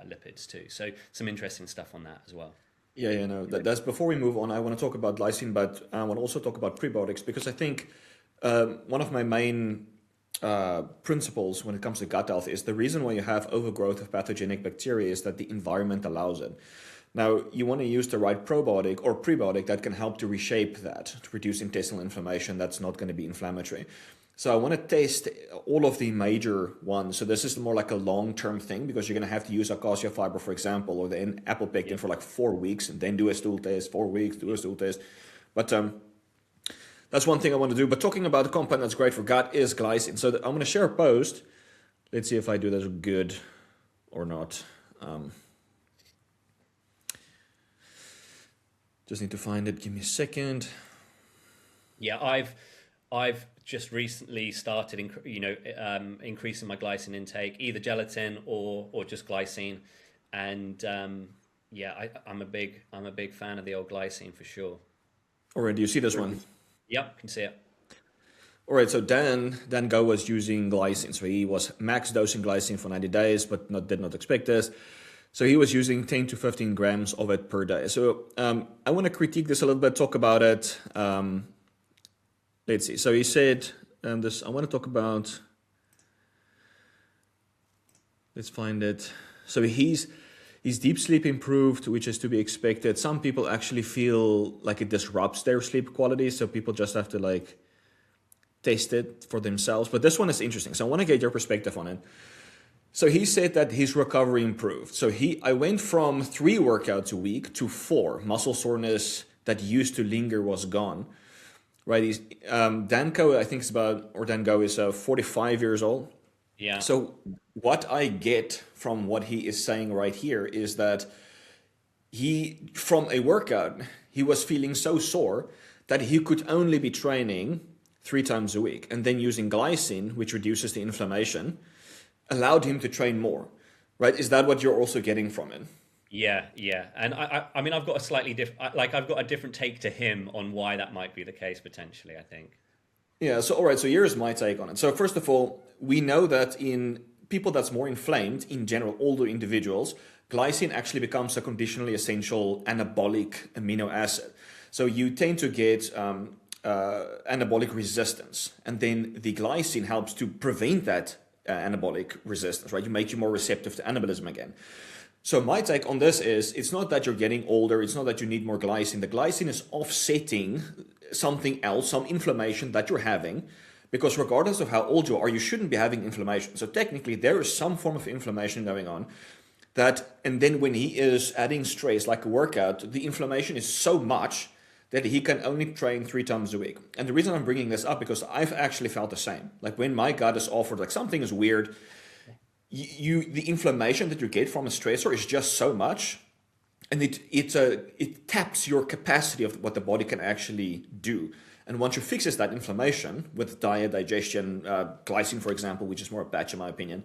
lipids too. So some interesting stuff on that as well. Yeah, no. That's before we move on. I want to talk about glycine, but I want to also talk about prebiotics, because I think one of my main principles when it comes to gut health is the reason why you have overgrowth of pathogenic bacteria is that the environment allows it. Now, you want to use the right probiotic or prebiotic that can help to reshape that, to reduce intestinal inflammation that's not going to be inflammatory. So I want to test all of the major ones. So this is more like a long-term thing because you're going to have to use acacia fiber, for example, or the apple pectin for like 4 weeks and then do a stool test, 4 weeks, do a stool test. But that's one thing I want to do. But talking about a compound that's great for gut is glycine. So I'm going to share a post. Let's see if I do this good or not. Just need to find it. Give me a second. Yeah, I've just recently started, increasing my glycine intake, either gelatin or just glycine, and I'm a big fan of the old glycine for sure. All right, do you see this one? Yep, can see it. All right, so Dan Go was using glycine. So he was max dosing glycine for 90 days, but did not expect this. So he was using 10 to 15 grams of it per day. So I want to critique this a little bit, talk about it. Let's see. So he said, this. I want to talk about, let's find it. So his deep sleep improved, which is to be expected. Some people actually feel like it disrupts their sleep quality. So people just have to like test it for themselves. But this one is interesting. So I want to get your perspective on it. So he said that his recovery improved. So I went from 3 workouts a week to 4. Muscle soreness that used to linger was gone. Right? Danko, I think Dango is 45 years old. Yeah. So what I get from what he is saying right here is that from a workout, he was feeling so sore that he could only be training 3 times a week. And then using glycine, which reduces the inflammation, allowed him to train more. Right? Is that what you're also getting from it? Yeah, and I mean, I've got a slightly different, I've got a different take to him on why that might be the case potentially. I think. Yeah. So all right. So here's my take on it. So first of all, we know that in people that's more inflamed, in general, older individuals, glycine actually becomes a conditionally essential anabolic amino acid. So you tend to get anabolic resistance, and then the glycine helps to prevent that anabolic resistance. Right? You make you more receptive to anabolism again. So my take on this is, it's not that you're getting older, it's not that you need more glycine. The glycine is offsetting something else, some inflammation that you're having, because regardless of how old you are, you shouldn't be having inflammation. So technically there is some form of inflammation going on and then when he is adding stress, like a workout, the inflammation is so much that he can only train 3 times a week. And the reason I'm bringing this up, because I've actually felt the same. Like when my gut is offered, like something is weird, the inflammation that you get from a stressor is just so much, and it taps your capacity of what the body can actually do. And once you fixes that inflammation with diet, digestion, glycine, for example, which is more a patch in my opinion,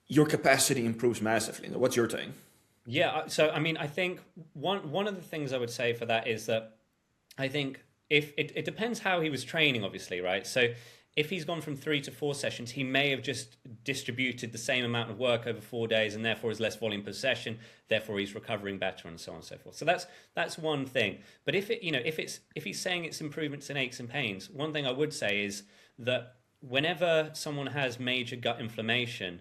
your capacity improves massively. What's your take? Yeah, so I mean, I think one of the things I would say for that is that I think if it depends how he was training, obviously, right? So if he's gone from 3 to 4 sessions, he may have just distributed the same amount of work over 4 days, and therefore is less volume per session. Therefore, he's recovering better, and so on and so forth. So that's one thing. But if he's saying it's improvements in aches and pains, one thing I would say is that whenever someone has major gut inflammation,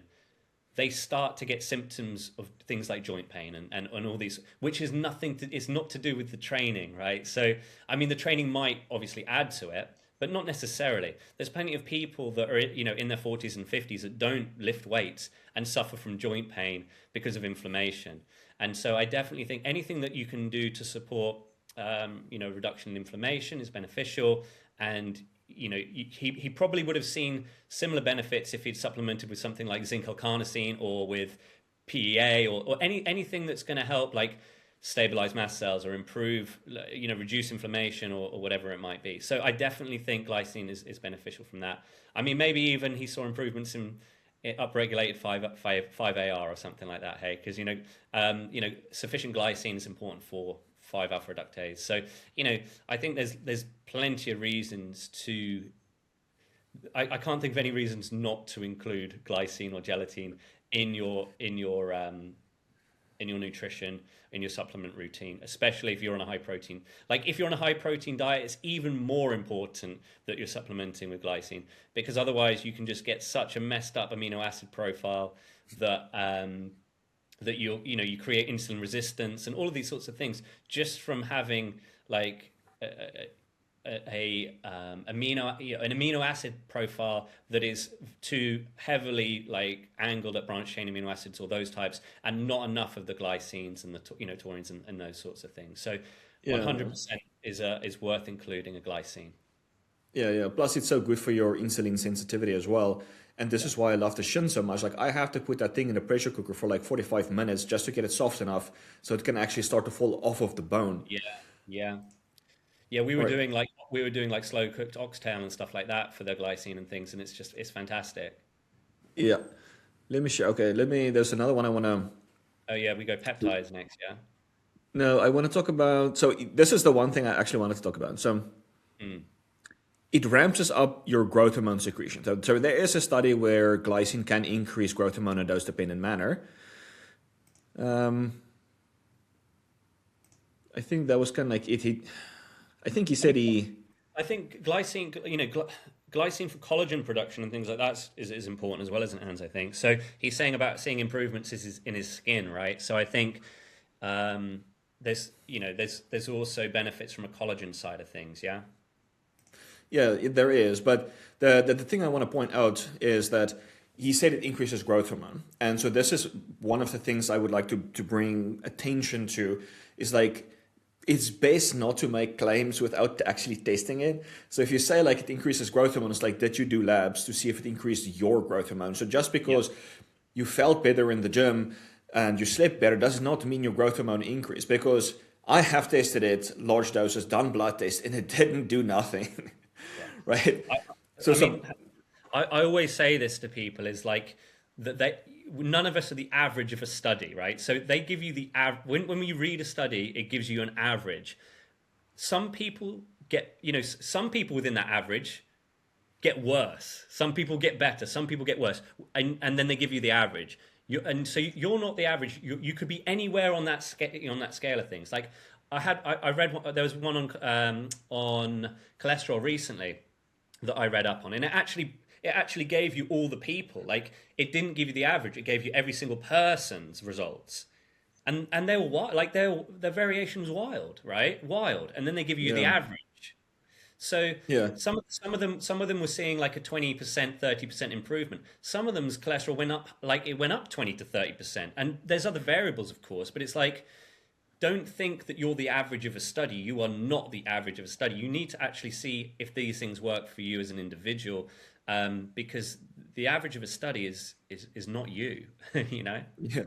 they start to get symptoms of things like joint pain and all these, which is it's not to do with the training, right? So, I mean, the training might obviously add to it, but not necessarily. There's plenty of people that are, in their 40s and 50s that don't lift weights and suffer from joint pain because of inflammation. And so I definitely think anything that you can do to support, reduction in inflammation is beneficial. And, he probably would have seen similar benefits if he'd supplemented with something like zinc L-carnosine or with PEA or anything that's going to help, like, stabilize mast cells or improve, reduce inflammation or whatever it might be. So I definitely think glycine is beneficial from that. I mean, maybe even he saw improvements in upregulated 5-AR or something like that. Hey, because sufficient glycine is important for 5-alpha reductase. So I think there's plenty of reasons to. I can't think of any reasons not to include glycine or gelatin in your nutrition, in your supplement routine, especially if you're on a high protein. Like if you're on a high protein diet, it's even more important that you're supplementing with glycine, because otherwise you can just get such a messed up amino acid profile that that you create insulin resistance and all of these sorts of things just from having like an amino acid profile that is too heavily like angled at branched chain amino acids or those types, and not enough of the glycines and the taurines and those sorts of things. So Yeah. 100% is worth including a glycine. Yeah, yeah. Plus, it's so good for your insulin sensitivity as well. And this Yeah. is why I love the shin so much. Like, I have to put that thing in the pressure cooker for like 45 minutes just to get it soft enough so it can actually start to fall off of the bone. Yeah. Yeah. Yeah, All right. we were doing like slow cooked oxtail and stuff like that for the glycine and things, and it's fantastic. Yeah. Let me share. Okay, there's another one I want to. Oh yeah, we go peptides next. Yeah. No, I want to talk about. So, this is the one thing I actually wanted to talk about. So, Mm. it ramps up your growth hormone secretion. So there is a study where glycine can increase growth hormone in a dose dependent manner. Um, I think that was kind of like it. I think he I mean, said he. I think glycine, glycine for collagen production and things like that is important as well as enhance. I think so. He's saying about seeing improvements in his skin, right? So I think there's also benefits from a collagen side of things. Yeah. Yeah, there is, but the thing I want to point out is that he said it increases growth hormone, and so this is one of the things I would like to bring attention to is like it's best not to make claims without actually testing it. So if you say like it increases growth hormone, it's like did you do labs to see if it increased your growth hormone? So just Yeah. because you felt better in the gym and you slept better does not mean your growth hormone increased because I have tested it, large doses, done blood tests, and it didn't do nothing. Yeah. Right? I, So I mean, some I always say this to people is like that none of us are the average of a study, right? So they give you when you read a study, it gives you an average. Some people some people within that average get worse. Some people get better. Some people get worse, and then they give you the average. And so you're not the average. You could be anywhere on that scale of things. Like I read there was one on cholesterol recently that I read up on, and it actually gave you all the people. Like it didn't give you the average; it gave you every single person's results, and they were wild. Like their variation was wild, right? Wild, and then they give you the yeah. average. So Yeah. some of them were seeing like a 20%, 30% improvement. Some of them's cholesterol went up 20 to 30%, and there's other variables, of course, but it's like don't think that you're the average of a study. You are not the average of a study. You need to actually see if these things work for you as an individual, because the average of a study is not you. You know? Yeah.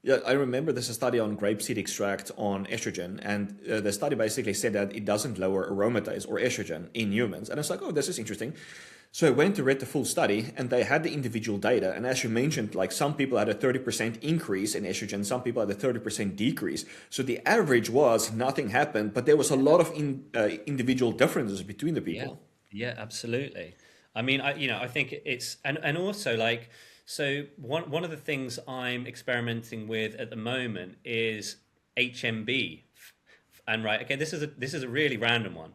Yeah, I remember there's a study on grapeseed extract on estrogen, and the study basically said that it doesn't lower aromatase or estrogen in humans. And it's like, oh, this is interesting. So I went to read the full study, and they had the individual data. And as you mentioned, like some people had a 30% increase in estrogen, some people had a 30% decrease. So the average was nothing happened, but there was a lot of individual differences between the Yeah, people. yeah, absolutely. I mean, I think it's and also like so one of the things I'm experimenting with at the moment is HMB, and right, okay, this is a really random one.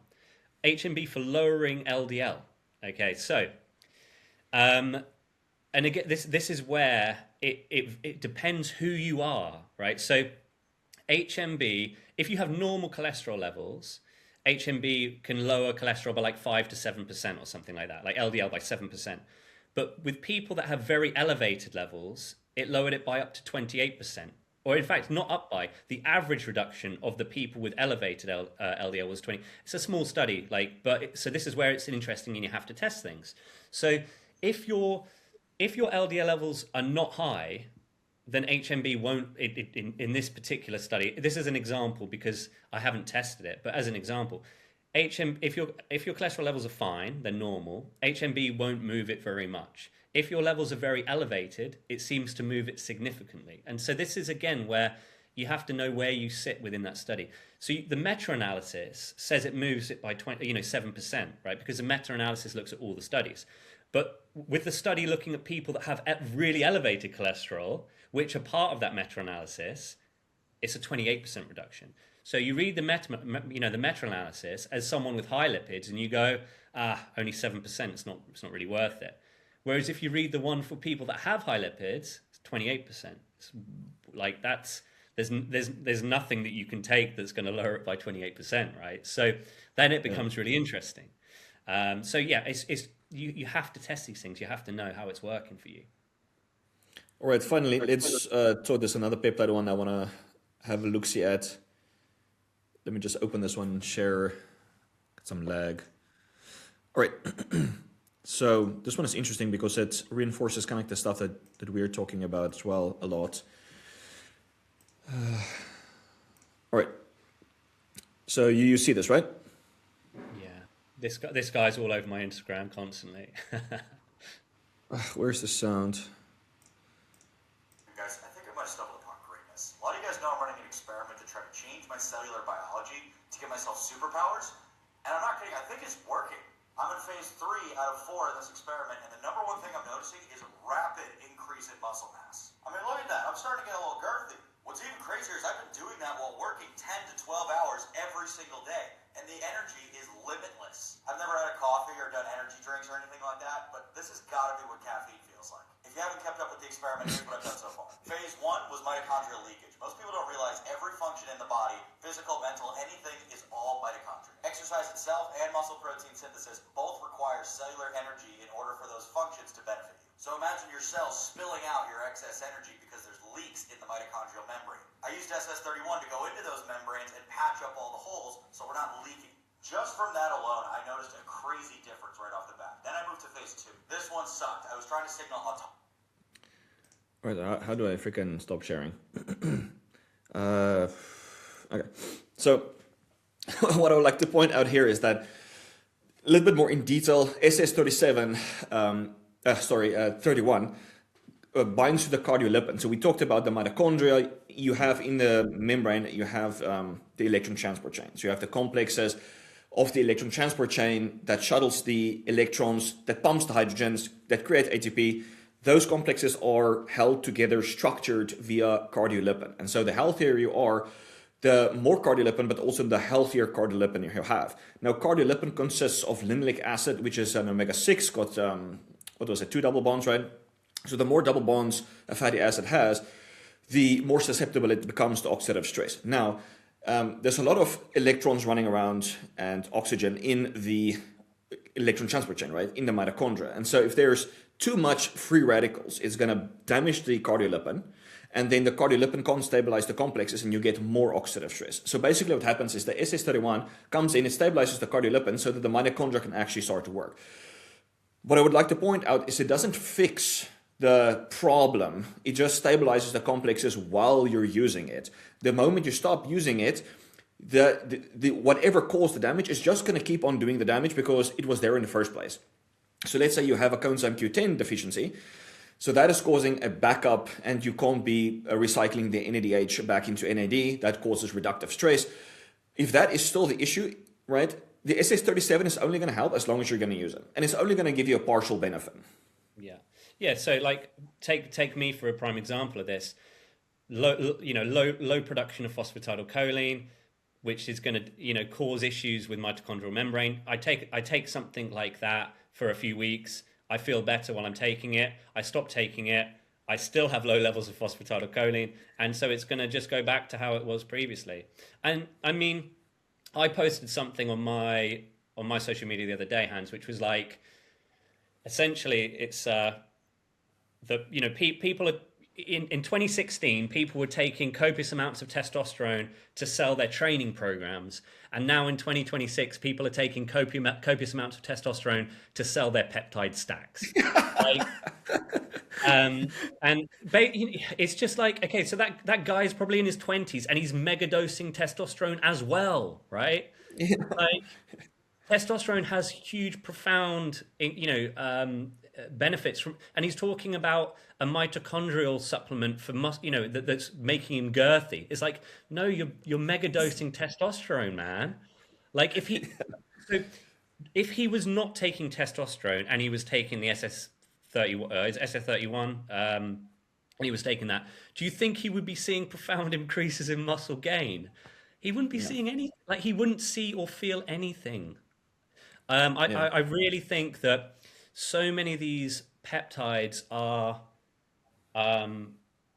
HMB for lowering LDL. Okay, so um, and again, this is where it depends who you are, right? So HMB, if you have normal cholesterol levels, HMB can lower cholesterol by like 5 to 7% or something like that, like LDL by 7%. But with people that have very elevated levels, it lowered it by up to 28%. Or in fact, not up by the average reduction of the people with elevated LDL was 20. It's a small study, so this is where it's interesting and you have to test things. So if your LDL levels are not high, then HMB won't. In this particular study, this is an example because I haven't tested it, but as an example, if your cholesterol levels are fine, they're normal. HMB won't move it very much. If your levels are very elevated, it seems to move it significantly. And so this is again where you have to know where you sit within that study. So the meta-analysis says it moves it by 7%, right? Because the meta-analysis looks at all the studies. But with the study looking at people that have really elevated cholesterol, which are part of that meta-analysis, it's a 28% reduction. So you read the meta-analysis as someone with high lipids, and you go, only 7%. It's not really worth it. Whereas if you read the one for people that have high lipids, it's 28%. It's like there's nothing that you can take that's going to lower it by 28%, right? So then it Yeah. becomes really interesting. So yeah, it's you have to test these things. You have to know how it's working for you. All right, finally, let's talk. There's another peptide one I want to have a look-see at. Let me just open this one and share. Got some lag. All right. So this one is interesting because it reinforces kind of like the stuff that we're talking about as well a lot. All right. So you see this, right? Yeah, this guy's all over my Instagram constantly. Where's the sound? Guys, I think I might have stumbled upon greatness. A lot of you guys know I'm running an experiment to try to change my cellular biology to give myself superpowers. And I'm not kidding, I think it's working. I'm in phase 3 out of 4 of this experiment, and the number one thing I'm noticing is a rapid increase in muscle mass. I mean, look at that. I'm starting to get a little girthy. What's even crazier is I've been doing that while working 10 to 12 hours every single day, and the energy is limitless. I've never had a coffee or done energy drinks or anything like that, but this has got to be what caffeine feels like. If you haven't kept up with the experiment, here's what I've done so far. Phase 1 was mitochondrial leakage. Most people don't realize every function in the body, physical, mental, anything, is all mitochondria. Exercise itself and muscle protein synthesis both require cellular energy in order for those functions to benefit you. So imagine your cells spilling out your excess energy because there's leaks in the mitochondrial membrane. I used SS31 to go into those membranes and patch up all the holes so we're not leaking. Just from that alone, I noticed a crazy difference right off the bat. Then I moved to phase 2. This one sucked. I was trying to signal autonomy. All right, how do I freaking stop sharing? Okay, so what I would like to point out here is that a little bit more in detail, SS37, 31, binds to the cardiolipin. So we talked about the mitochondria. You have in the membrane, you have the electron transport chain. So you have the complexes of the electron transport chain that shuttles the electrons, that pumps the hydrogens, that create ATP. Those complexes are held together, structured via cardiolipin. And so the healthier you are, the more cardiolipin, but also the healthier cardiolipin you have. Now, cardiolipin consists of linoleic acid, which is an omega-6, got, what was it, 2 double bonds, right? So the more double bonds a fatty acid has, the more susceptible it becomes to oxidative stress. Now, there's a lot of electrons running around and oxygen in the electron transport chain, right, in the mitochondria. And so if there's too much free radicals, it's going to damage the cardiolipin, and then the cardiolipin can't stabilize the complexes and you get more oxidative stress. So basically what happens is the SS31 comes in, it stabilizes the cardiolipin so that the mitochondria can actually start to work. What I would like to point out is it doesn't fix the problem, it just stabilizes the complexes while you're using it. The moment you stop using it, the whatever caused the damage is just going to keep on doing the damage because it was there in the first place. So let's say you have a coenzyme Q10 deficiency. So that is causing a backup and you can't be recycling the NADH back into NAD. That causes reductive stress. If that is still the issue, right, the SS37 is only going to help as long as you're going to use it. And it's only going to give you a partial benefit. Yeah. Yeah. So like take me for a prime example of this. Low production of phosphatidylcholine, which is going to, cause issues with mitochondrial membrane. I take something like that for a few weeks. I feel better while I'm taking it. I stop taking it. I still have low levels of phosphatidylcholine. And so it's going to just go back to how it was previously. And I mean, I posted something on my social media the other day, Hans, which was like, essentially it's people are, in 2016, people were taking copious amounts of testosterone to sell their training programs. And now in 2026, people are taking copious amounts of testosterone to sell their peptide stacks. Like, it's just like, okay, so that guy is probably in his 20s and he's mega dosing testosterone as well, right? Yeah. Like, testosterone has huge, profound, benefits from, and he's talking about a mitochondrial supplement for that's making him girthy. It's like, no, you're mega dosing testosterone, man. Like if he was not taking testosterone and he was taking the SS31, and he was taking that, do you think he would be seeing profound increases in muscle gain? He wouldn't be seeing any, like he wouldn't see or feel anything. I really think that so many of these peptides are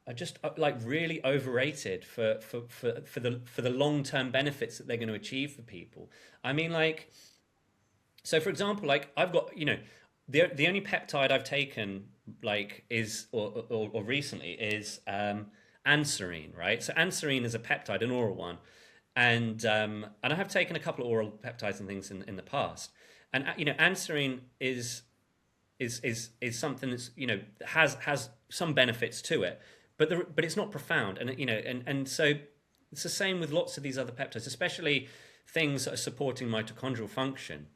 are just like really overrated for the long-term benefits that they're going to achieve for people. I mean, like, so for example, like I've got, the only peptide I've taken like is or recently is anserine, right? So anserine is a peptide, an oral one, and I have taken a couple of oral peptides and things in the past, and anserine is something that's has some benefits to it, but it's not profound, and and so it's the same with lots of these other peptides, especially things that are supporting mitochondrial function.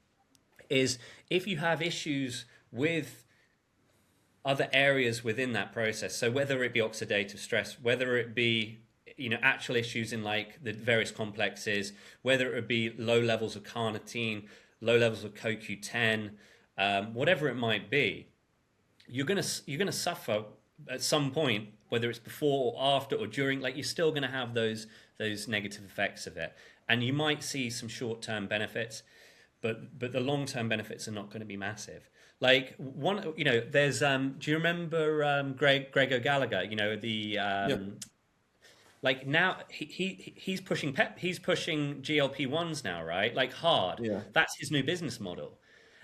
Is if you have issues with other areas within that process, so whether it be oxidative stress, whether it be actual issues in like the various complexes, whether it would be low levels of carnitine, low levels of CoQ10, whatever it might be, you're gonna suffer at some point, whether it's before or after or during. Like, you're still gonna have those negative effects of it, and you might see some short-term benefits, but the long-term benefits are not going to be massive. Like one, there's do you remember Greg O'Gallagher? Like now he's pushing he's pushing GLP-1s now, right? Like hard. Yeah. That's his new business model.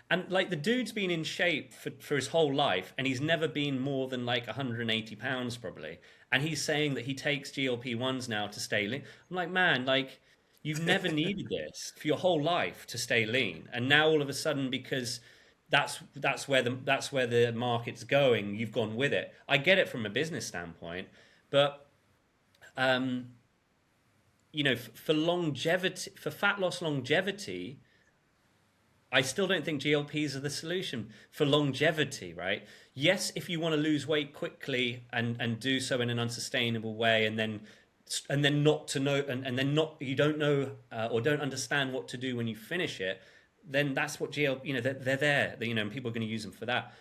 And like the dude's been in shape for his whole life, and he's never been more than like 180 pounds probably. And he's saying that he takes GLP-1s now to stay lean. I'm like, man, like you've never needed this for your whole life to stay lean, and now all of a sudden, because that's where the market's going, you've gone with it. I get it from a business standpoint, but for longevity, for fat loss longevity, I still don't think GLPs are the solution for longevity, right? Yes, if you want to lose weight quickly and do so in an unsustainable way, and then not to know, and then not, you don't know or don't understand what to do when you finish it, then that's what they're there, and people are going to use them for that.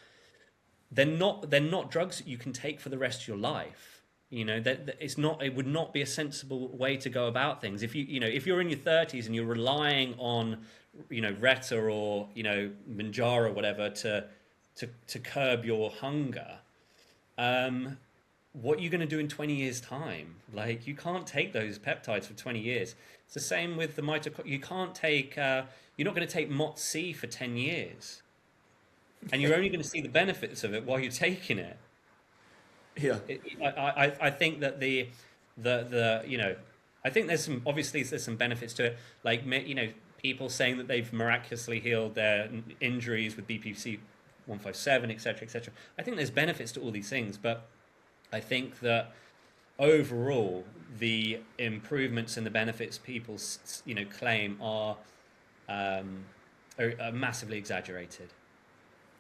They're not drugs that you can take for the rest of your life. It would not be a sensible way to go about things. If if you're in your 30s and you're relying on Retta or Manjaro or whatever to curb your hunger, what are you going to do in 20 years time? Like, you can't take those peptides for 20 years. It's the same with the mitochondria. You can't take you're not going to take MOTS-c for 10 years, and you're only going to see the benefits of it while you're taking it. Yeah. I think that I think there's some benefits to it, like people saying that they've miraculously healed their injuries with BPC 157, etc., etc. I think there's benefits to all these things, but I think that overall the improvements and the benefits people claim are massively exaggerated.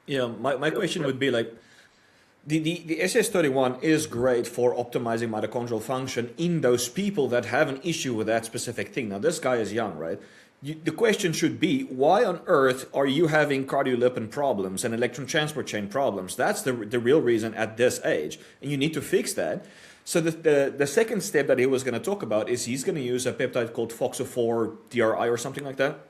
Yeah, my question would be like, the SS31 is great for optimizing mitochondrial function in those people that have an issue with that specific thing. Now, this guy is young, right? The question should be, why on earth are you having cardiolipin problems and electron transport chain problems? That's the real reason at this age, and you need to fix that. So the second step that he was going to talk about is he's going to use a peptide called FOXO4 DRI or something like that.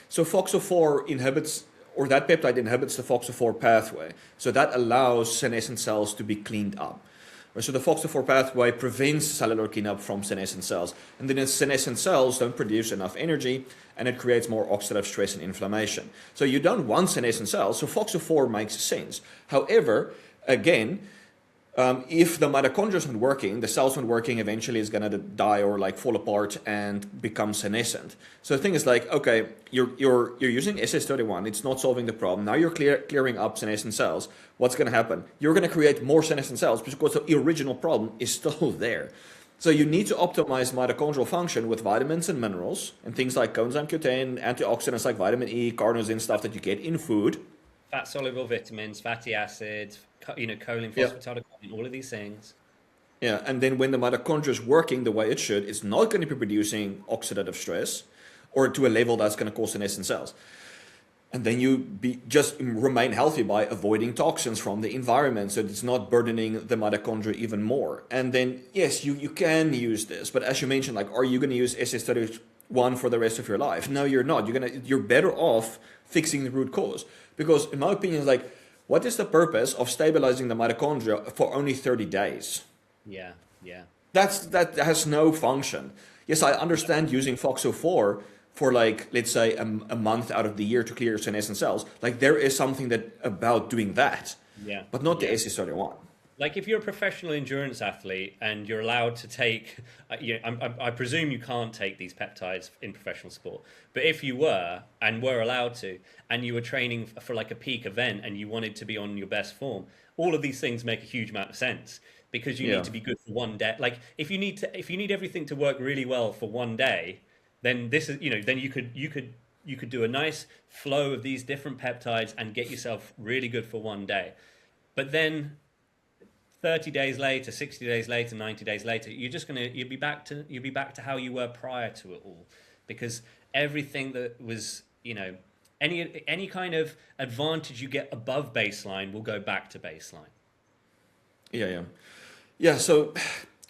So FOXO4 inhibits, or that peptide inhibits the FOXO4 pathway. So that allows senescent cells to be cleaned up. So the FOXO4 pathway prevents cellular cleanup from senescent cells. And then the senescent cells don't produce enough energy, and it creates more oxidative stress and inflammation. So you don't want senescent cells, so FOXO4 makes sense. However, again, if the mitochondria isn't working, the cells not working, eventually is going to die or like fall apart and become senescent. So the thing is like, okay, you're using SS31, it's not solving the problem. Now you're clearing up senescent cells. What's going to happen? You're going to create more senescent cells because the original problem is still there. So you need to optimize mitochondrial function with vitamins and minerals and things like coenzyme Q10, antioxidants like vitamin E, carnosine, stuff that you get in food. Fat soluble vitamins, fatty acids, choline, phosphatidylcholine, all of these things. Yeah, and then when the mitochondria is working the way it should, it's not going to be producing oxidative stress or to a level that's going to cause senescent cells. And then you just remain healthy by avoiding toxins from the environment, so it's not burdening the mitochondria even more. And then, yes, you can use this, but as you mentioned, like, are you going to use SS31 for the rest of your life? No, you're not. You're better off fixing the root cause. Because in my opinion, like, what is the purpose of stabilizing the mitochondria for only 30 days? Yeah, yeah, That has no function. Yes, I understand using FOXO4 for like, let's say a month out of the year to clear senescent cells. Like there is something that about doing that, yeah, but not the yeah. AC31. Like if you're a professional endurance athlete and you're allowed to take, I presume you can't take these peptides in professional sport, but if you were and were allowed to, and you were training for like a peak event and you wanted to be on your best form, all of these things make a huge amount of sense because you need Yeah. to be good for one day. Like if you need everything to work really well for one day, then this is, then you could do a nice flow of these different peptides and get yourself really good for one day. But then 30 days later, 60 days later, 90 days later, you'll be back to how you were prior to it all, because everything that was, any kind of advantage you get above baseline will go back to baseline. Yeah, yeah. Yeah, so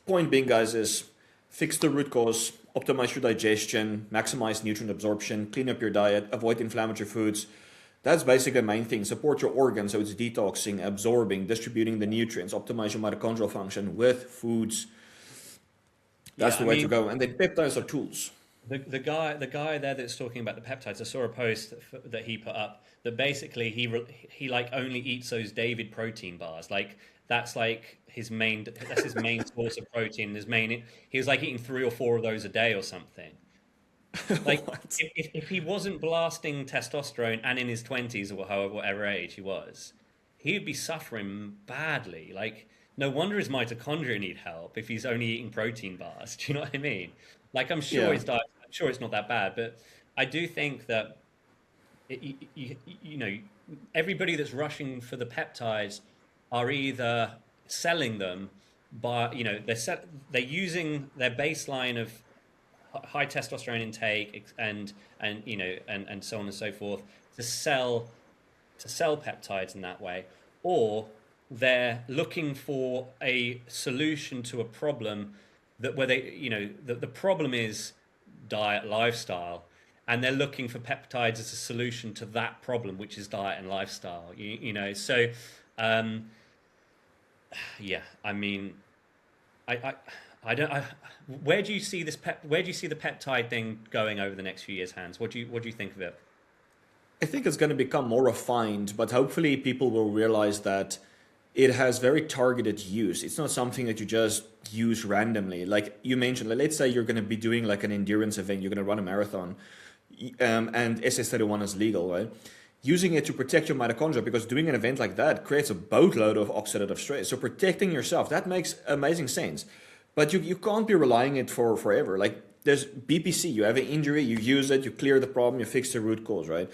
point being, guys, is fix the root cause, optimize your digestion, maximize nutrient absorption, clean up your diet, avoid inflammatory foods. That's basically the main thing. Support your organs so it's detoxing, absorbing, distributing the nutrients, optimize your mitochondrial function with foods. That's Yeah, the I way to mean, go. And the peptides are tools. the guy there that's talking about the peptides, I saw a post that he put up that basically he like only eats those David protein bars. Like that's his main source of protein. He was like eating 3 or 4 of those a day or something. Like What? if he wasn't blasting testosterone and in his 20s or however whatever age he was, he'd be suffering badly. Like no wonder his mitochondria need help if he's only eating protein bars. Do you know what I mean? Like Yeah. I'm sure it's not that bad, but I do think that you know everybody that's rushing for the peptides are either selling them by they're using their baseline of high testosterone intake and so on and so forth to sell peptides in that way, or they're looking for a solution to a problem that where they the problem is diet lifestyle, and they're looking for peptides as a solution to that problem, which is diet and lifestyle. So um, yeah, I mean, I, I, I don't. Where do you see Where do you see the peptide thing going over the next few years, Hans? What do you think of it? I think it's going to become more refined, but hopefully people will realize that it has very targeted use. It's not something that you just use randomly. Like you mentioned, like, let's say you're going to be doing like an endurance event, you're going to run a marathon, and SS31 is legal, right? Using it to protect your mitochondria, because doing an event like that creates a boatload of oxidative stress. So protecting yourself, that makes amazing sense. But you can't be relying it for forever. Like there's BPC, you have an injury, you use it, you clear the problem, you fix the root cause, right?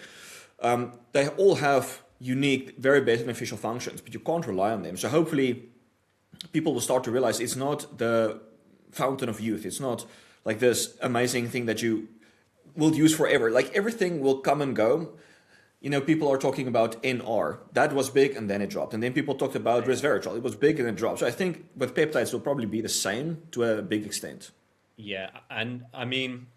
They all have unique, very beneficial functions, but you can't rely on them. So hopefully people will start to realize it's not the fountain of youth. It's not like this amazing thing that you will use forever. Like everything will come and go. People are talking about NR. That was big and then it dropped. And then people talked about resveratrol. It was big and it dropped. So I think with peptides will probably be the same to a big extent. Yeah, and I mean,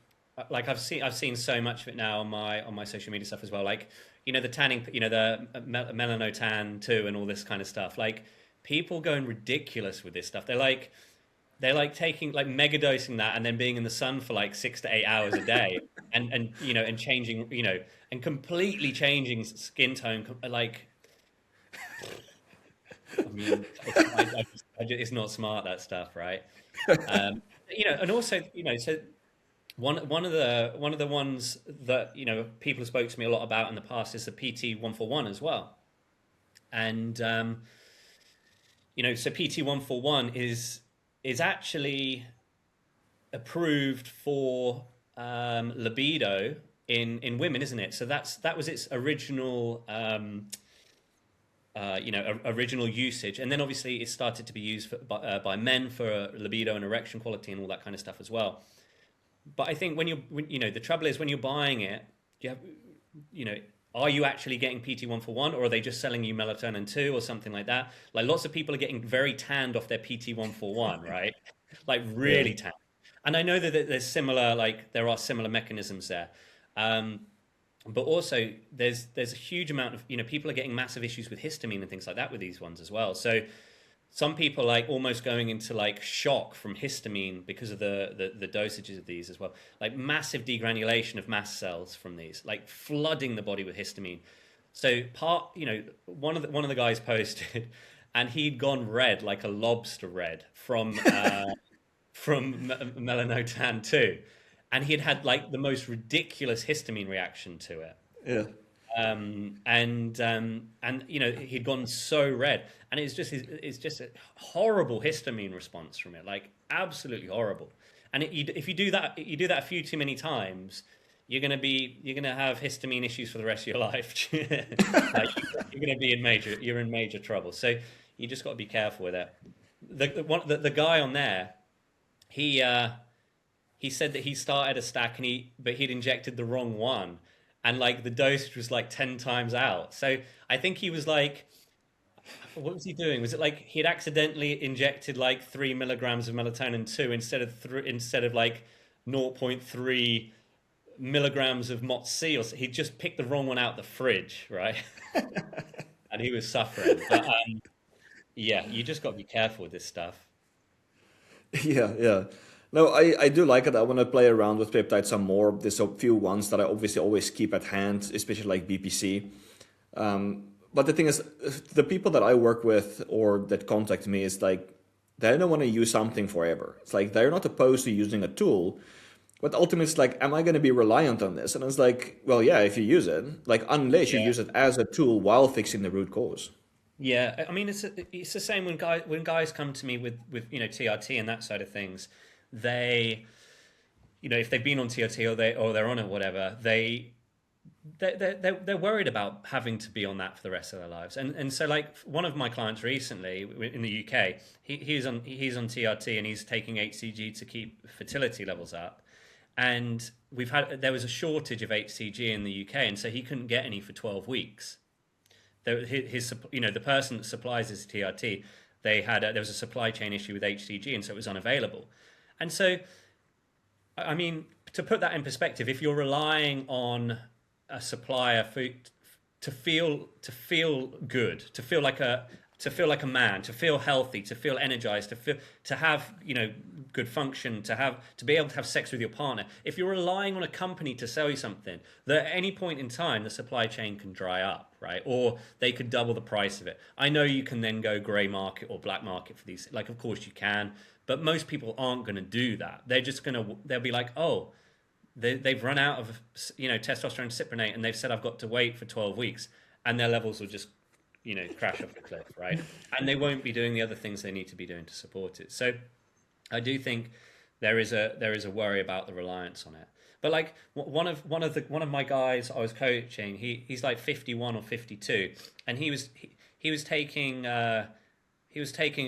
like I've seen so much of it now on my social media stuff as well. Like the tanning, the melanotan too, and all this kind of stuff. Like people going ridiculous with this stuff. They're like taking like mega dosing that and then being in the sun for like 6 to 8 hours a day, and changing and completely changing skin tone. Like I mean, it's not smart, that stuff, right? And also so one of the ones that people have spoke to me a lot about in the past is the PT141 as well, and so PT141 is actually approved for libido in women, isn't it? So that was its original original usage, and then obviously it started to be used by men for libido and erection quality and all that kind of stuff as well. But I think the trouble is when you're buying it, you have, you know, are you actually getting PT141, or are they just selling you melatonin 2 or something like that? Like lots of people are getting very tanned off their PT141, right? Like Yeah. really tanned. And I know that there are similar mechanisms there. Um, but also there's a huge amount of, people are getting massive issues with histamine and things like that with these ones as well. So some people like almost going into like shock from histamine because of the dosages of these as well. Like massive degranulation of mast cells from these, like flooding the body with histamine. So one of the guys posted, and he'd gone red like a lobster red from melanotan too, and he'd had like the most ridiculous histamine reaction to it. Yeah. And he'd gone so red, and it's just a horrible histamine response from it, like absolutely horrible. And if you do that a few too many times, you're gonna have histamine issues for the rest of your life. Like, you're in major trouble. So you just got to be careful with it. The guy on there, he he said that he started a stack but he'd injected the wrong one, and like the dosage was like 10 times out. So I think he was like, what was he doing? Was it like he'd accidentally injected like 3 milligrams of melatonin 2 instead of like 0.3 milligrams of Mot C, or he just picked the wrong one out the fridge, right? And he was suffering. But yeah, you just got to be careful with this stuff. Yeah, yeah. No, I do like it. I want to play around with peptides some more. There's a few ones that I obviously always keep at hand, especially like BPC. But the thing is, the people that I work with or that contact me is like, they don't want to use something forever. It's like they're not opposed to using a tool, but ultimately it's like, am I going to be reliant on this? And it's like, well, yeah, if you use it, like unless you use it as a tool while fixing the root cause. Yeah, I mean it's the same when guys come to me with TRT and that side of things. They, if they've been on TRT or they're on it, whatever, they're worried about having to be on that for the rest of their lives. And so like one of my clients recently in the UK, he's on TRT and he's taking HCG to keep fertility levels up. And there was a shortage of HCG in the UK, and so he couldn't get any for 12 weeks. The person that supplies his TRT, there was a supply chain issue with HCG, and so it was unavailable. And so, I mean, to put that in perspective, if you're relying on a supplier to feel good, to feel like a man, to feel healthy, to feel energized, to have good function, to be able to have sex with your partner. If you're relying on a company to sell you something, that at any point in time the supply chain can dry up, right? Or they could double the price of it. I know you can then go grey market or black market for these. Like, of course you can, but most people aren't going to do that. They'll be like, oh, they've run out of testosterone cyprinate, and they've said I've got to wait for 12 weeks, and their levels will just crash off the cliff, right? And they won't be doing the other things they need to be doing to support it. So I do think there is a worry about the reliance on it. But like one of my guys I was coaching, he's like 51 or 52, and he was taking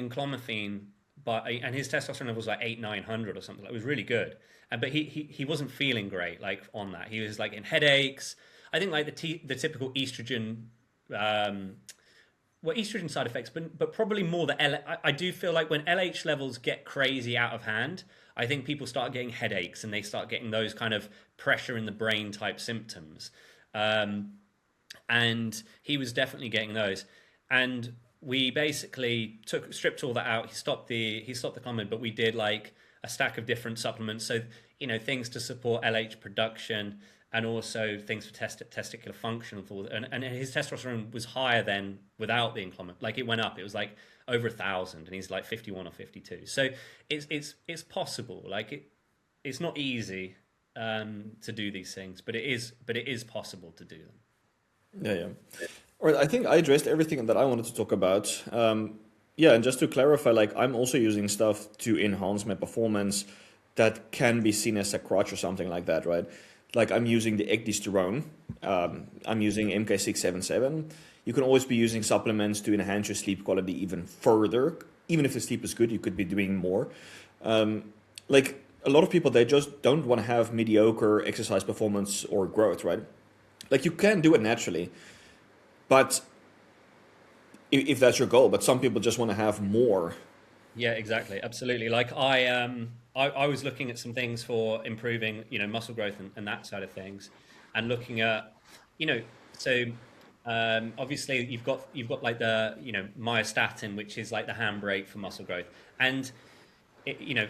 clomiphene, and his testosterone level was like 800-900 or something. It was really good, but he wasn't feeling great like on that. He was like in headaches. I think like the typical estrogen. Estrogen side effects, but probably more I do feel like when LH levels get crazy out of hand, I think people start getting headaches and they start getting those kind of pressure in the brain type symptoms. And he was definitely getting those. And we basically stripped all that out. He stopped the comment, but we did like a stack of different supplements. So, things to support LH production, and also things for testicular function. And his testosterone was higher than without the inclement. Like it went up. It was like over 1,000, and he's like 51 or 52. So it's possible. Like it's not easy to do these things, but it is possible to do them. Yeah. All right. I think I addressed everything that I wanted to talk about. And just to clarify, like I'm also using stuff to enhance my performance that can be seen as a crutch or something like that, right? Like I'm using the ecdysterone, I'm using MK677. You can always be using supplements to enhance your sleep quality even further. Even if the sleep is good, you could be doing more. Like a lot of people, they just don't want to have mediocre exercise performance or growth, right? Like you can do it naturally, but if that's your goal, but some people just want to have more. Yeah, exactly. Absolutely. Like I was looking at some things for improving, muscle growth and that side of things, and looking at, so Obviously you've got like the, myostatin, which is like the handbrake for muscle growth. And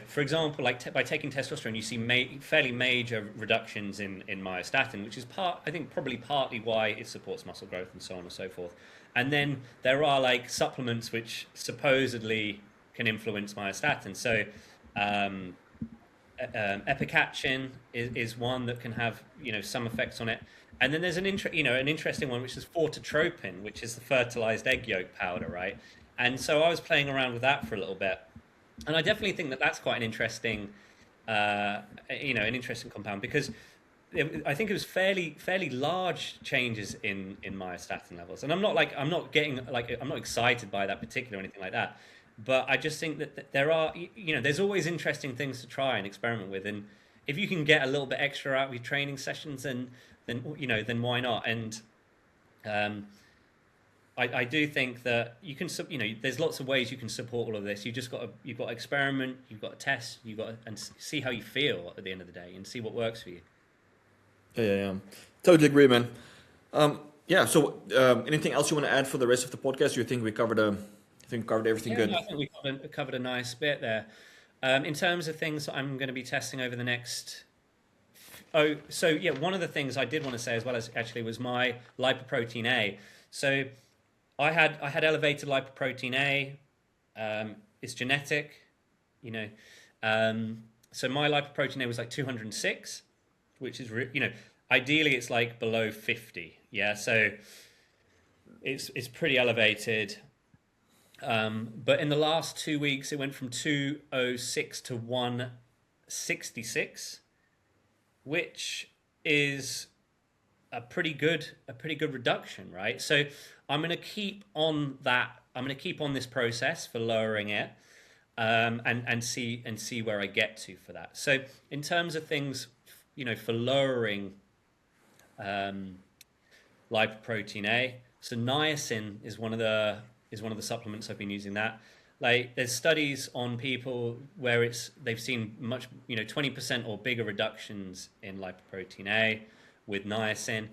for example, like by taking testosterone, you see fairly major reductions in myostatin, which is I think probably partly why it supports muscle growth and so on and so forth. And then there are like supplements which supposedly can influence myostatin. So epicatchin is one that can have some effects on it. And then there's an interesting one, which is fortotropin, which is the fertilized egg yolk powder, right? And so I was playing around with that for a little bit, and I definitely think that that's quite an interesting, an interesting compound, because I think it was fairly large changes in myostatin levels. And I'm not excited by that particular or anything like that, but I just think that there are, there's always interesting things to try and experiment with, and if you can get a little bit extra out of your training sessions, then why not? And I do think that you can, there's lots of ways you can support all of this. You've got to experiment, you've got to test, and see how you feel at the end of the day, and see what works for you. Yeah. Totally agree, man. So anything else you want to add for the rest of the podcast? You think we covered everything good? No, I think we covered a nice bit there. In terms of things that I'm going to be testing over the next. One of the things I did want to say as well as actually was my lipoprotein A. So I had elevated lipoprotein A. It's genetic, so my lipoprotein A was like 206, which is ideally it's like below 50. Yeah, so it's pretty elevated. But in the last 2 weeks, it went from 206 to 166, which is a pretty good reduction, right? So I'm going to keep on that. I'm going to keep on this process for lowering it, and see where I get to for that. So in terms of things, for lowering lipoprotein A, so niacin is one of the supplements I've been using. That, like, there's studies on people where they've seen much 20% or bigger reductions in lipoprotein A with niacin.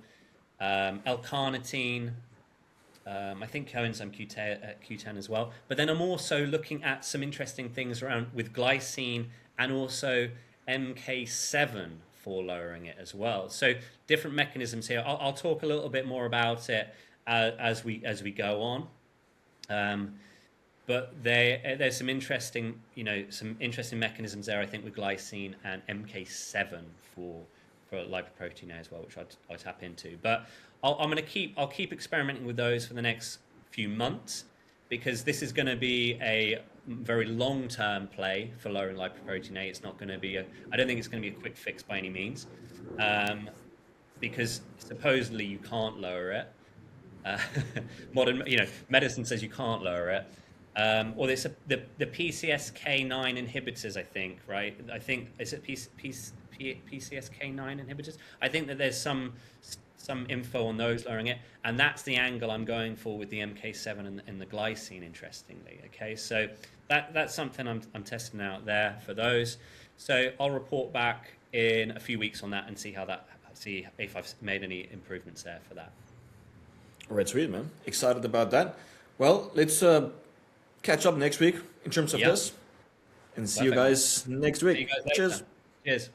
L-carnitine, I think coenzyme Q10 as well. But then I'm also looking at some interesting things around with glycine and also MK7 for lowering it as well. So different mechanisms here. I'll talk a little bit more about it as we go on. But there's some interesting mechanisms there, I think, with glycine and MK7 for lipoprotein A as well, which I'll tap into. But I'll keep experimenting with those for the next few months, because this is going to be a very long-term play for lowering lipoprotein A. It's not going to be I don't think it's going to be a quick fix by any means, because supposedly you can't lower it. Modern, medicine says you can't lower it. Or there's the PCSK9 inhibitors, I think, right? I think, is it PCSK9 inhibitors? I think that there's some info on those lowering it, and that's the angle I'm going for with the MK7 and the glycine, interestingly. Okay, so that's something I'm testing out there for those. So I'll report back in a few weeks on that and see if I've made any improvements there for that. All right, sweet, man. Excited about that. Well, let's catch up next week in terms of this, and see you guys next week. See you guys later. Cheers. Cheers.